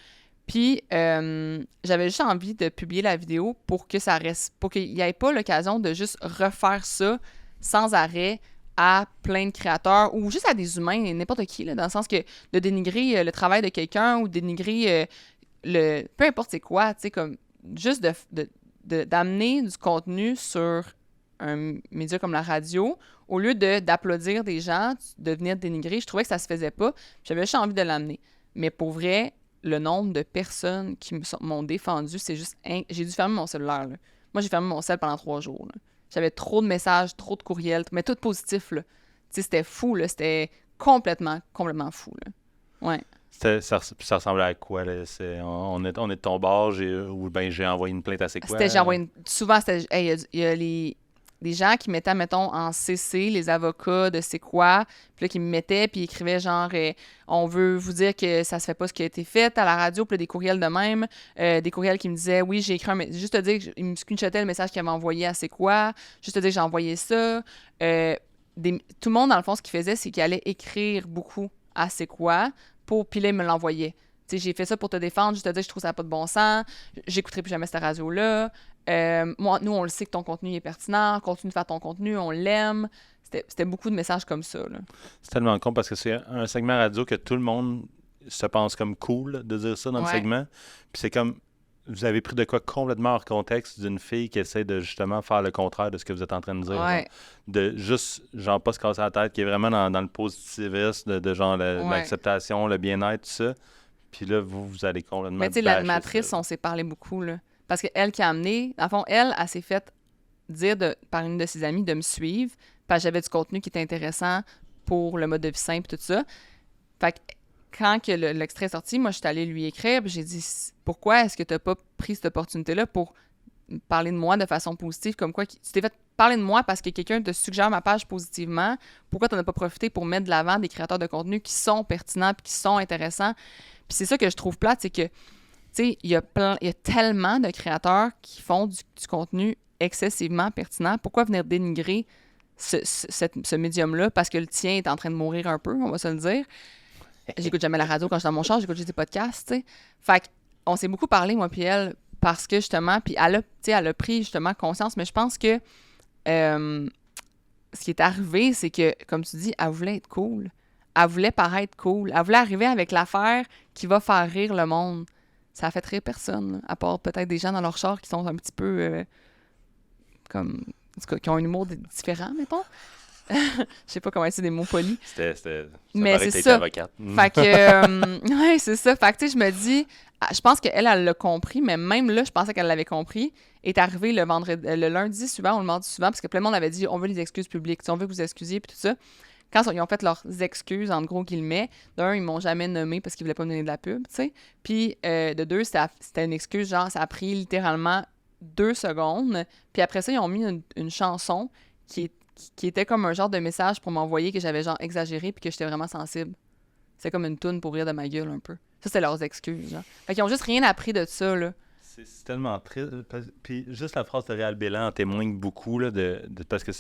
Speaker 2: Puis, j'avais juste envie de publier la vidéo pour que ça reste... pour qu'il n'y ait pas l'occasion de juste refaire ça sans arrêt à plein de créateurs ou juste à des humains, n'importe qui. Là, dans le sens que de dénigrer le travail de quelqu'un ou dénigrer le... peu importe c'est quoi, tu sais, comme juste d'amener du contenu sur un média comme la radio, au lieu d'applaudir des gens, de venir dénigrer, je trouvais que ça se faisait pas. J'avais juste envie de l'amener. Mais pour vrai, le nombre de personnes qui m'ont défendu, c'est juste... J'ai dû fermer mon cellulaire. Là. Moi, j'ai fermé mon cell pendant 3 jours. Là. J'avais trop de messages, trop de courriels, mais tout positif. Là. C'était fou. Là. C'était complètement fou. Là. Ouais.
Speaker 1: Ça ressemblait à quoi? Là? On est de ton bord, j'ai envoyé une plainte à C'est quoi?
Speaker 2: Souvent, il y a des gens qui mettaient, mettons, en CC, les avocats de C'est quoi, puis là, qui me mettaient, puis ils écrivaient genre on veut vous dire que ça se fait pas ce qui a été fait à la radio », puis là, des courriels de même, des courriels qui me disaient « Oui, j'ai écrit juste te dire qu'ils me screenshotaient le message qu'ils avaient envoyé à C'est quoi, juste te dire que j'ai envoyé ça. Tout le monde, dans le fond, ce qu'il faisait, c'est qu'il allait écrire beaucoup à C'est quoi, puis là, il me l'envoyait. Tu sais, j'ai fait ça pour te défendre, juste te dire que je trouve ça n'a pas de bon sens, j'écouterai plus jamais cette radio-là. Nous, on le sait que ton contenu est pertinent, continue de faire ton contenu, on l'aime. C'était beaucoup de messages comme ça. Là.
Speaker 1: C'est tellement con parce que c'est un segment radio que tout le monde se pense comme cool de dire ça dans le segment. Puis c'est comme, vous avez pris de quoi complètement hors contexte d'une fille qui essaie de justement faire le contraire de ce que vous êtes en train de dire.
Speaker 2: Ouais.
Speaker 1: De juste, genre, pas se casser la tête, qui est vraiment dans le positivisme, de genre l'acceptation, le bien-être, tout ça. Puis là, vous allez complètement...
Speaker 2: Mais tu sais, l'animatrice, on s'est parlé beaucoup, là. Parce qu'elle qui a amené... Dans le fond, elle s'est fait dire par une de ses amies de me suivre, parce que j'avais du contenu qui était intéressant pour le mode de vie simple et tout ça. Fait que quand que l'extrait est sorti, moi, je suis allée lui écrire, puis j'ai dit « Pourquoi est-ce que tu n'as pas pris cette opportunité-là pour parler de moi de façon positive, comme quoi tu t'es fait parler de moi parce que quelqu'un te suggère ma page positivement, pourquoi tu n'en as pas profité pour mettre de l'avant des créateurs de contenu qui sont pertinents puis qui sont intéressants? » Puis c'est ça que je trouve plate, c'est que, tu sais, il y a tellement de créateurs qui font du contenu excessivement pertinent. Pourquoi venir dénigrer ce médium-là parce que le tien est en train de mourir un peu, on va se le dire? J'écoute jamais la radio quand je suis dans mon char, j'écoute juste des podcasts, tu sais. Fait qu'on s'est beaucoup parlé, moi puis elle, parce que justement, puis elle a pris justement conscience, mais je pense que ce qui est arrivé, c'est que, comme tu dis, elle voulait être cool. Elle voulait paraître cool. Elle voulait arriver avec l'affaire qui va faire rire le monde. Ça a fait rire personne, là, à part peut-être des gens dans leur char qui sont un petit peu comme... En tout cas, qui ont un humour différent, mettons. Je sais pas comment c'est des mots polis.
Speaker 1: Mais c'est ça. Avocate.
Speaker 2: Fait que... ouais, c'est ça. Fait que, tu sais, je me dis... Je pense qu'elle l'a compris, mais même là, je pensais qu'elle l'avait compris. Est arrivé le lundi suivant ou le mardi suivant, parce que plein de monde avait dit « On veut les excuses publiques. On veut que vous excusiez, puis tout ça. » quand ils ont fait leurs excuses, en gros guillemets, d'un, ils m'ont jamais nommé parce qu'ils voulaient pas me donner de la pub, tu sais. Puis de deux, c'était une excuse, genre, ça a pris littéralement 2 secondes. Puis après ça, ils ont mis une chanson qui était comme un genre de message pour m'envoyer que j'avais genre exagéré puis que j'étais vraiment sensible. C'est comme une toune pour rire de ma gueule un peu. Ça, c'était leurs excuses, genre. Fait qu'ils ont juste rien appris de ça, là.
Speaker 1: C'est tellement triste. Puis juste la phrase de Réal Bélan en témoigne beaucoup, là, parce que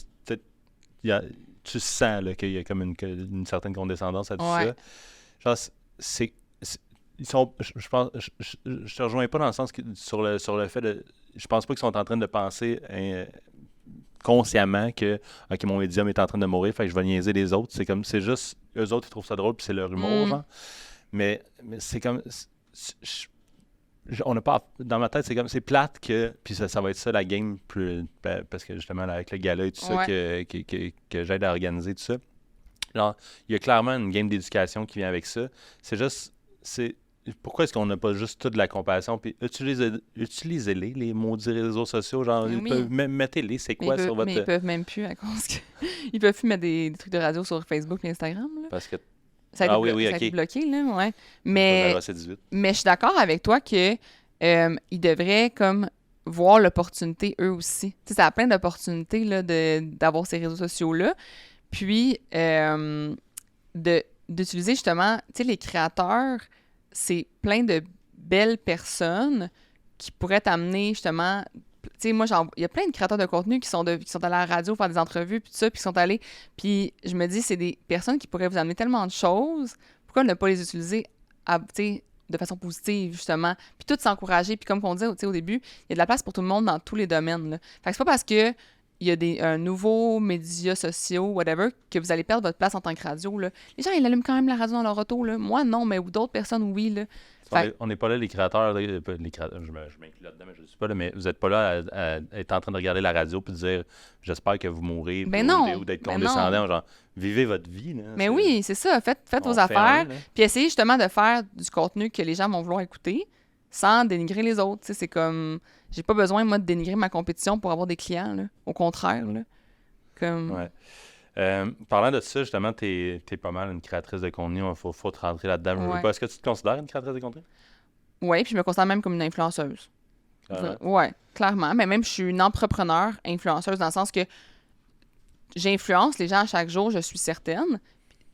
Speaker 1: tu sens là, qu'il y a comme une certaine condescendance à tout ça. Genre, ils sont, je pense, je te rejoins pas dans le sens que sur le fait de, je pense pas qu'ils sont en train de penser consciemment que ok, mon médium est en train de mourir, fait que je vais niaiser les autres. C'est juste eux autres ils trouvent ça drôle puis c'est leur humour, genre. Mais c'est comme on n'a pas dans ma tête c'est plate que puis ça va être ça la game plus parce que justement là, avec le gala et tout ça que j'aide à organiser tout ça. Alors, il y a clairement une game d'éducation qui vient avec ça. C'est juste pourquoi est-ce qu'on n'a pas juste toute de la compassion puis utilisez-les les maudits réseaux sociaux genre mettez-les c'est quoi sur votre
Speaker 2: mais ils peuvent même plus à cause que ils peuvent plus mettre des trucs de radio sur Facebook et Instagram là.
Speaker 1: Parce que
Speaker 2: ça a été bloqué là, ouais. Mais je suis d'accord avec toi que ils devraient comme voir l'opportunité eux aussi. Tu sais, ça a plein d'opportunités là d'avoir ces réseaux sociaux là. Puis d'utiliser justement, tu sais, les créateurs, c'est plein de belles personnes qui pourraient t'amener justement. Tu sais, moi, il y a plein de créateurs de contenu qui sont allés à la radio faire des entrevues, puis tout ça, puis qui sont allés. Puis je me dis, c'est des personnes qui pourraient vous amener tellement de choses. Pourquoi ne pas les utiliser de façon positive, justement? Puis tout s'encourager. Puis comme on disait au début, il y a de la place pour tout le monde dans tous les domaines, là. Fait que c'est pas parce que il y a un nouveau médias sociaux, whatever, que vous allez perdre votre place en tant que radio, là. Les gens, ils allument quand même la radio dans leur auto, là. Moi, non, mais d'autres personnes, oui, là.
Speaker 1: On n'est pas là, les créateurs, je m'inclus là-dedans, mais je ne suis pas là, mais vous n'êtes pas là à être en train de regarder la radio et de dire « J'espère que vous mourrez » ou d'être condescendant, genre « Vivez votre vie ».
Speaker 2: Mais oui, c'est ça. Faites vos affaires, puis essayez justement de faire du contenu que les gens vont vouloir écouter sans dénigrer les autres. C'est comme... J'ai pas besoin, moi, de dénigrer ma compétition pour avoir des clients, là. Au contraire, là. Comme...
Speaker 1: Ouais. Parlant de ça, justement, t'es pas mal une créatrice de contenu. Il faut te rentrer là-dedans.
Speaker 2: Ouais.
Speaker 1: Est-ce que tu te considères une créatrice de contenu?
Speaker 2: Oui, puis je me considère même comme une influenceuse. Oui, clairement. Mais même, je suis une entrepreneur influenceuse dans le sens que j'influence les gens à chaque jour, je suis certaine.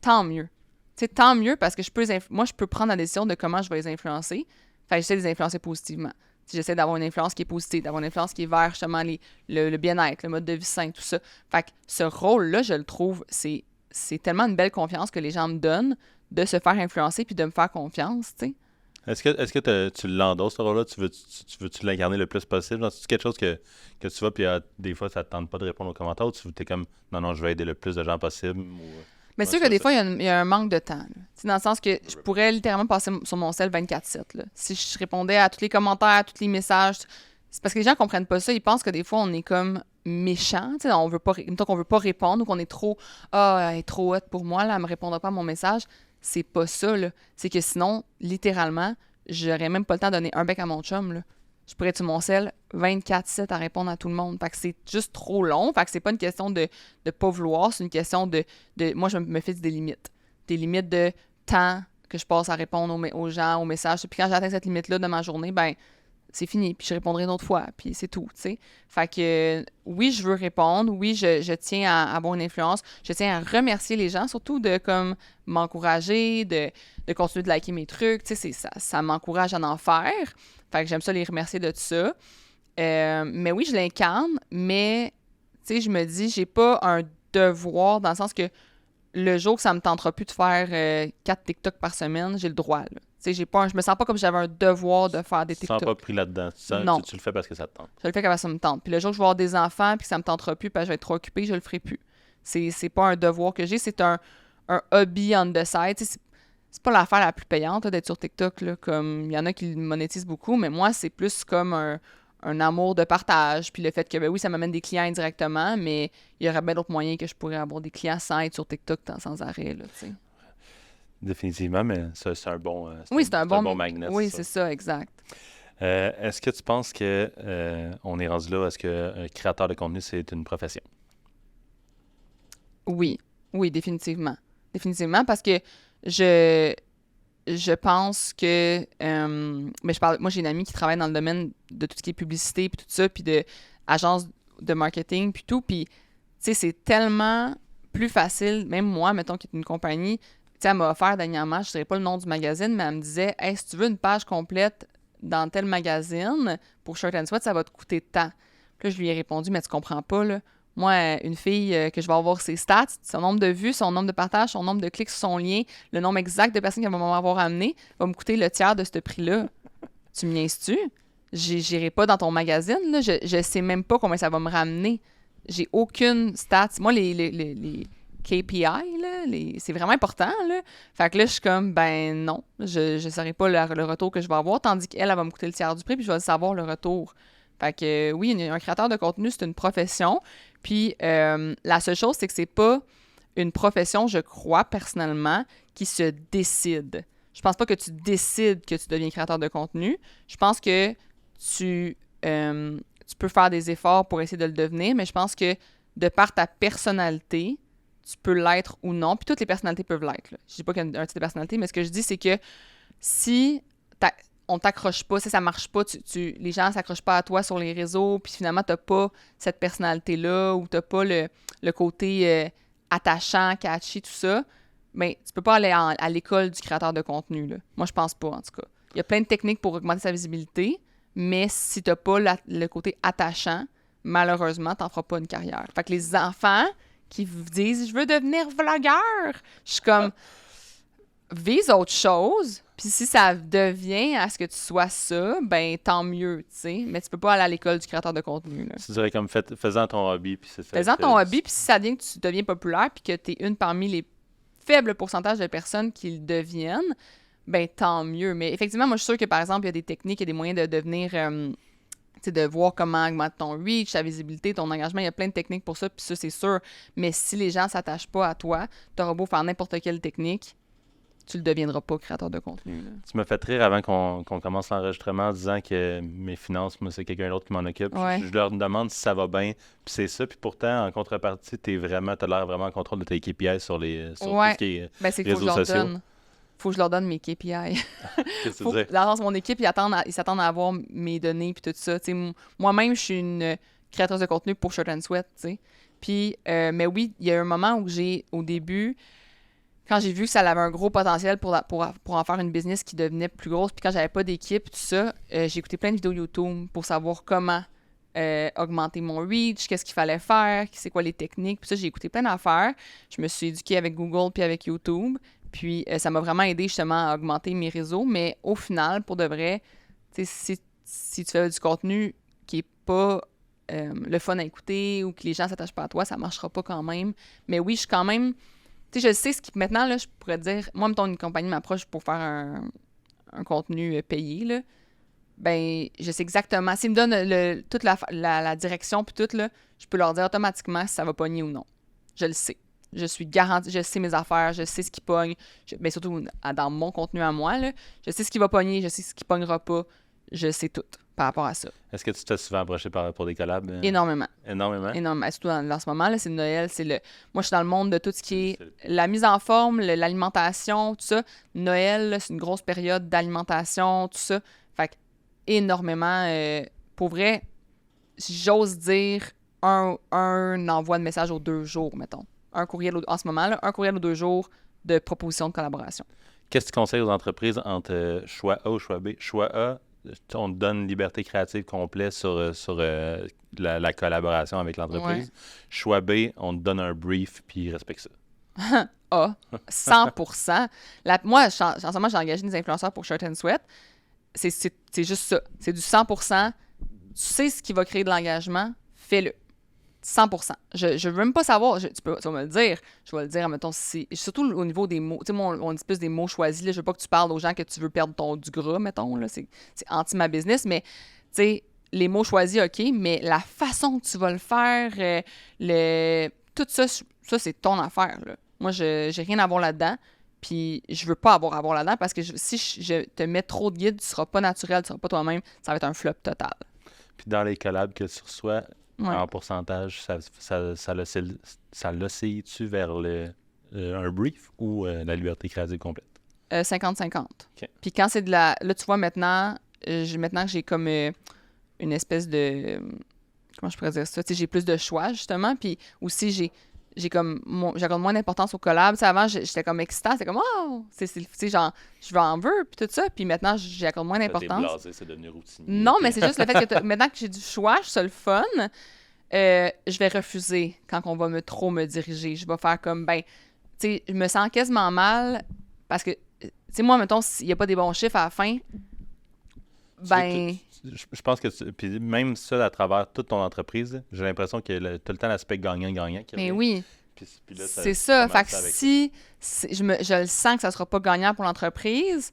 Speaker 2: Tant mieux. Tu sais, tant mieux parce que je peux prendre la décision de comment je vais les influencer. Fait que j'essaie de les influencer positivement. J'essaie d'avoir une influence qui est positive, d'avoir une influence qui est vers justement le bien-être, le mode de vie sain, tout ça. Fait que ce rôle-là, je le trouve, c'est tellement une belle confiance que les gens me donnent de se faire influencer puis de me faire confiance, tu sais.
Speaker 1: Est-ce que tu l'endosses, ce rôle-là? Tu veux-tu l'incarner le plus possible? Genre, c'est quelque chose que tu vas, puis des fois, ça ne te tente pas de répondre aux commentaires, ou tu es comme, non, je vais aider le plus de gens possible?
Speaker 2: Mais c'est sûr que des fois, il y a un manque de temps. Dans le sens que je pourrais littéralement passer sur mon cell 24/7. Là. Si je répondais à tous les commentaires, à tous les messages, c'est parce que les gens comprennent pas ça. Ils pensent que des fois, on est comme méchant. On veut pas, qu'on veut pas répondre ou qu'on est trop « Ah, elle est trop haute pour moi, là, elle me répondra pas à mon message. » C'est pas ça, là. C'est que sinon, littéralement, j'aurais même pas le temps de donner un bec à mon chum, là. Je pourrais être sur mon cell 24/7 à répondre à tout le monde. Fait que c'est juste trop long. Fait que c'est pas une question de pas vouloir, c'est une question de moi, je me fixe des limites. Des limites de temps que je passe à répondre aux gens, aux messages. Puis quand j'atteins cette limite-là de ma journée, ben c'est fini. Puis je répondrai une autre fois. Puis c'est tout, tu sais. Fait que oui, je veux répondre. Oui, je tiens à avoir une influence. Je tiens à remercier les gens, surtout de comme m'encourager, de continuer de liker mes trucs. Tu sais, ça m'encourage à en faire. Fait que j'aime ça les remercier de tout ça. Mais oui, je l'incarne, mais tu sais, je me dis, j'ai pas un devoir dans le sens que le jour que ça me tentera plus de faire 4 TikTok par semaine, j'ai le droit, là. Tu sais, je me sens pas comme si j'avais un devoir de faire des TikTok.
Speaker 1: Tu ne sens pas pris là-dedans.
Speaker 2: Non.
Speaker 1: Tu le fais parce que ça te tente.
Speaker 2: Je le fais parce que ça me tente. Puis le jour que je vais avoir des enfants puis que ça me tentera plus parce que je vais être trop occupée, je le ferai plus. C'est pas un devoir que j'ai, c'est un hobby on the side. Tu sais, c'est pas l'affaire la plus payante là, d'être sur TikTok. Là, comme il y en a qui le monétisent beaucoup, mais moi, c'est plus comme un amour de partage. Puis le fait que, ben oui, ça m'amène des clients indirectement, mais il y aurait bien d'autres moyens que je pourrais avoir des clients sans être sur TikTok sans arrêt. Là, tu sais.
Speaker 1: Définitivement, mais c'est un bon
Speaker 2: c'est un bon
Speaker 1: magnet.
Speaker 2: Oui, c'est ça, exact.
Speaker 1: Est-ce que tu penses que on est rendu là, est-ce que créateur de contenu, c'est une profession?
Speaker 2: Oui. Oui, définitivement. Définitivement, parce que je, je pense que... moi, j'ai une amie qui travaille dans le domaine de tout ce qui est publicité, puis tout ça, puis de agence de marketing, puis tout. Puis, tu sais, c'est tellement plus facile. Même moi, mettons, qui est une compagnie, tu sais, elle m'a offert dernièrement, je ne dirais pas le nom du magazine, mais elle me disait, « Hey, si tu veux une page complète dans tel magazine, pour Shirt and Sweat, ça va te coûter tant. » Puis là, je lui ai répondu, « Mais tu comprends pas, là. Moi, une fille que je vais avoir ses stats, son nombre de vues, son nombre de partages, son nombre de clics sur son lien, le nombre exact de personnes qu'elle va m'avoir amené, va me coûter le tiers de ce prix-là. Tu me niaises-tu? J'irai pas dans ton magazine, là. Je sais même pas combien ça va me ramener. J'ai aucune stats. Moi, les KPI, là, c'est vraiment important, là. Fait que là, je suis comme, ben non, je ne saurai pas le retour que je vais avoir, tandis qu'elle, elle va me coûter le tiers du prix, puis je vais le savoir le retour. Fait que oui, un créateur de contenu, c'est une profession. Puis la seule chose, c'est que c'est pas une profession, je crois, personnellement, qui se décide. Je pense pas que tu décides que tu deviens créateur de contenu. Je pense que tu peux faire des efforts pour essayer de le devenir, mais je pense que de par ta personnalité, tu peux l'être ou non. Puis toutes les personnalités peuvent l'être, là. Je dis pas qu'il y a un type de personnalité, mais ce que je dis, c'est que si on t'accroche pas, si ça marche pas, les gens s'accrochent pas à toi sur les réseaux, puis finalement, t'as pas cette personnalité-là, ou t'as pas le côté attachant, catchy, tout ça, ben, tu peux pas aller à l'école du créateur de contenu, là. Moi, je pense pas, en tout cas. Il y a plein de techniques pour augmenter sa visibilité, mais si t'as pas le côté attachant, malheureusement, t'en feras pas une carrière. Fait que les enfants qui vous disent « Je veux devenir vlogueur », je suis comme « Vise autre chose ». Puis si ça devient à ce que tu sois ça, ben tant mieux, tu sais. Mais tu peux pas aller à l'école du créateur de contenu, là.
Speaker 3: Tu dirais comme faisant ton hobby, puis c'est fait.
Speaker 2: Faisant ton hobby, puis si ça devient que tu deviens populaire, puis que tu es une parmi les faibles pourcentages de personnes qui le deviennent, ben tant mieux. Mais effectivement, moi, je suis sûre que, par exemple, il y a des techniques, il y a des moyens de devenir... tu sais, de voir comment augmenter ton reach, ta visibilité, ton engagement. Il y a plein de techniques pour ça, puis ça, c'est sûr. Mais si les gens ne s'attachent pas à toi, tu auras beau faire n'importe quelle technique, tu le deviendras pas créateur de contenu, là.
Speaker 3: Tu m'as fait rire avant qu'on commence l'enregistrement en disant que mes finances, moi, c'est quelqu'un d'autre qui m'en occupe.
Speaker 2: Ouais.
Speaker 3: Je leur demande si ça va bien, puis c'est ça. Puis pourtant, en contrepartie, t'as l'air vraiment en contrôle de tes KPI sur
Speaker 2: Ouais.
Speaker 3: tout ce qui est
Speaker 2: Ben, c'est qu'il faut que je
Speaker 3: réseaux
Speaker 2: leur
Speaker 3: sociaux.
Speaker 2: donne. Faut que je leur donne mes KPI.
Speaker 3: Qu'est-ce que tu veux dire?
Speaker 2: Dans le sens, mon équipe, ils s'attendent à avoir mes données puis tout ça. Tu sais, moi-même, je suis une créatrice de contenu pour Shirt and Sweat, tu sais. Puis, mais oui, il y a un moment où au début, quand j'ai vu que ça avait un gros potentiel pour en faire une business qui devenait plus grosse, puis quand j'avais pas d'équipe, tout ça, j'ai écouté plein de vidéos YouTube pour savoir comment augmenter mon reach, qu'est-ce qu'il fallait faire, c'est quoi les techniques. Puis ça, j'ai écouté plein d'affaires. Je me suis éduquée avec Google puis avec YouTube. Puis ça m'a vraiment aidé justement à augmenter mes réseaux. Mais au final, pour de vrai, si tu fais du contenu qui est pas le fun à écouter ou que les gens ne s'attachent pas à toi, ça marchera pas quand même. Mais oui, je suis quand même... Tu sais, je sais ce qui... Maintenant, là, je pourrais dire... Moi, mettons, une compagnie m'approche pour faire un contenu payé, là. Ben, je sais exactement. S'ils me donnent toute la direction puis tout, là, je peux leur dire automatiquement si ça va pogner ou non. Je le sais. Je suis garantie, je sais mes affaires, je sais ce qui pogne. Mais surtout dans mon contenu à moi, là, je sais ce qui va pogner, je sais ce qui pognera pas. Je sais tout par rapport à ça.
Speaker 3: Est-ce que tu t'es souvent approché pour des collabs?
Speaker 2: Énormément.
Speaker 3: Énormément?
Speaker 2: Énormément. Surtout dans ce moment, là, c'est Noël. Moi, je suis dans le monde de tout ce qui est la mise en forme, l'alimentation, tout ça. Noël, là, c'est une grosse période d'alimentation, tout ça. Fait que énormément. Pour vrai, j'ose dire un envoi de message aux 2 jours, mettons. Un courriel en ce moment, là, un courriel aux 2 jours de proposition de collaboration.
Speaker 3: Qu'est-ce que tu conseilles aux entreprises entre choix A ou choix B? Choix A, on te donne liberté créative complète sur la collaboration avec l'entreprise.
Speaker 2: Ouais.
Speaker 3: Choix B, on te donne un brief, puis ils respectent ça.
Speaker 2: A, 100%. Moi, en ce moment, j'ai engagé des influenceurs pour Shirt and Sweat. C'est juste ça. C'est du 100%. Tu sais ce qui va créer de l'engagement, fais-le. 100%. Je veux même pas savoir. Tu vas me le dire. Je vais le dire, mettons, surtout au niveau des mots. Tu sais, moi, on dit plus des mots choisis. Là, je veux pas que tu parles aux gens que tu veux perdre du gras, mettons. Là, c'est anti ma business. Mais, tu sais, les mots choisis, OK, mais la façon que tu vas le faire, tout ça, c'est ton affaire, là. Moi, j'ai rien à voir là-dedans. Puis je veux pas avoir à voir là-dedans parce que si je te mets trop de guides, tu seras pas naturel, tu seras pas toi-même. Ça va être un flop total.
Speaker 3: Puis dans les collabs que tu reçois,
Speaker 2: Ouais.
Speaker 3: en pourcentage, ça l'oscille-tu vers un brief ou la liberté créative complète?
Speaker 2: 50-50.
Speaker 3: OK.
Speaker 2: Puis quand c'est de la... Là, tu vois, maintenant que j'ai comme une espèce de... comment je pourrais dire ça? Tu sais, j'ai plus de choix, justement. Puis aussi, j'accorde moins d'importance au collab. Tu sais, avant, j'étais comme excitante. C'était comme, oh! Tu sais, genre, je veux en veux, puis tout ça. Puis maintenant, j'accorde moins
Speaker 3: T'es
Speaker 2: d'importance.
Speaker 3: blasé, c'est devenu routinier.
Speaker 2: Non, mais c'est juste le fait que maintenant que j'ai du choix, je suis le fun, je vais refuser quand on va trop me diriger. Je vais faire comme, ben, tu sais, je me sens quasiment mal parce que, tu sais, moi, mettons, s'il n'y a pas des bons chiffres à la fin, ben...
Speaker 3: Je pense que, puis même ça, à travers toute ton entreprise, j'ai l'impression que tu as le temps l'aspect gagnant-gagnant.
Speaker 2: Mais oui,
Speaker 3: Puis là,
Speaker 2: c'est ça. Fait que
Speaker 3: avec
Speaker 2: si je le sens que ça sera pas gagnant pour l'entreprise,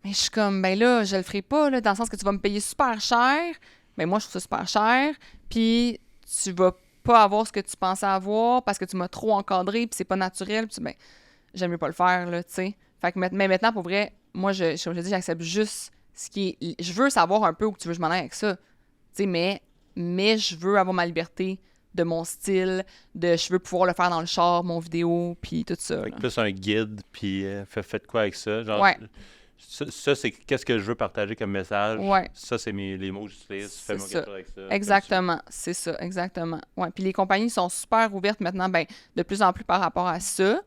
Speaker 2: mais je suis comme, ben là, je le ferai pas, là, dans le sens que tu vas me payer super cher. Ben moi, je trouve ça super cher. Puis tu vas pas avoir ce que tu pensais avoir parce que tu m'as trop encadré, puis c'est pas naturel. Puis ben, j'aime mieux pas le faire, là, tu sais. Fait que mais maintenant, pour vrai, moi, comme je dis, j'accepte juste ce qui est... Je veux savoir un peu où tu veux que je m'en aille avec ça. Tu sais, mais je veux avoir ma liberté de mon style, je veux pouvoir le faire dans le char, mon vidéo, puis tout ça.
Speaker 3: Avec plus un guide, puis faites quoi avec ça? Genre,
Speaker 2: Ouais.
Speaker 3: Ça, c'est qu'est-ce que je veux partager comme message.
Speaker 2: Ouais.
Speaker 3: Ça, c'est les mots que j'utilise. Fais-moi quelque chose avec ça.
Speaker 2: Exactement, c'est ça, exactement. Ouais. Puis les compagnies sont super ouvertes maintenant, ben, de plus en plus par rapport à ça.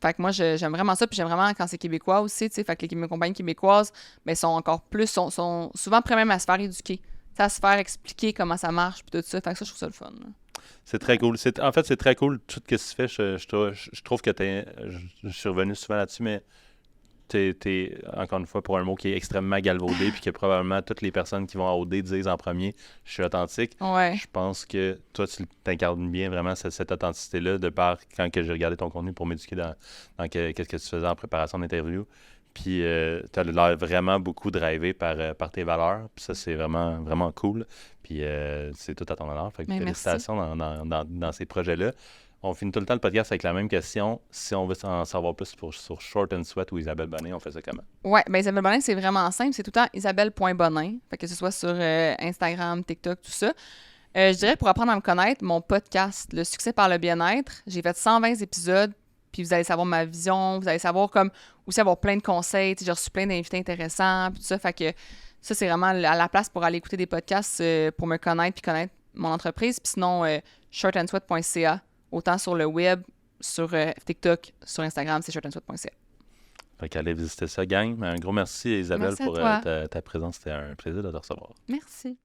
Speaker 2: Fait que moi, j'aime vraiment ça, puis j'aime vraiment quand c'est québécois aussi, tu sais. Fait que les compagnies québécoises, ben, sont encore plus, sont souvent prêts même à se faire éduquer, à se faire expliquer comment ça marche, puis tout ça. Fait que ça, je trouve ça le fun. Là.
Speaker 3: C'est très cool. En fait, c'est très cool tout ce que tu fais. Je trouve que je suis revenu souvent là-dessus, mais t'es, encore une fois, pour un mot qui est extrêmement galvaudé, puis que probablement toutes les personnes qui vont à OD disent en premier, je suis authentique.
Speaker 2: Ouais.
Speaker 3: Je pense que toi, tu t'incarnes bien vraiment cette authenticité-là, de par quand que j'ai regardé ton contenu pour m'éduquer dans qu'est-ce que tu faisais en préparation d'interview. Puis tu as l'air vraiment beaucoup drivé par tes valeurs. Puis ça, c'est vraiment, vraiment cool. Puis c'est tout à ton honneur. Fait que
Speaker 2: Mais
Speaker 3: félicitations dans ces projets-là. On finit tout le temps le podcast avec la même question. Si on veut en savoir plus sur Short and Sweat ou Isabelle Bonin, on fait ça comment?
Speaker 2: Ouais, ben Isabelle Bonin, c'est vraiment simple. C'est tout le temps isabelle.bonin. Fait que ce soit sur Instagram, TikTok, tout ça. Je dirais, pour apprendre à me connaître, mon podcast, Le succès par le bien-être, j'ai fait 120 épisodes, puis vous allez savoir ma vision, vous allez savoir comme aussi avoir plein de conseils. J'ai reçu plein d'invités intéressants, puis tout ça. Fait que ça, c'est vraiment à la place pour aller écouter des podcasts pour me connaître puis connaître mon entreprise. Puis sinon, shortandsweat.ca. Autant sur le web, sur TikTok, sur Instagram, c'est shortandsweat.ca.
Speaker 3: Fait qu'allez visiter ça, gang. Un gros merci, Isabelle,
Speaker 2: Merci à
Speaker 3: pour
Speaker 2: toi.
Speaker 3: ta présence. C'était un plaisir de te recevoir.
Speaker 2: Merci.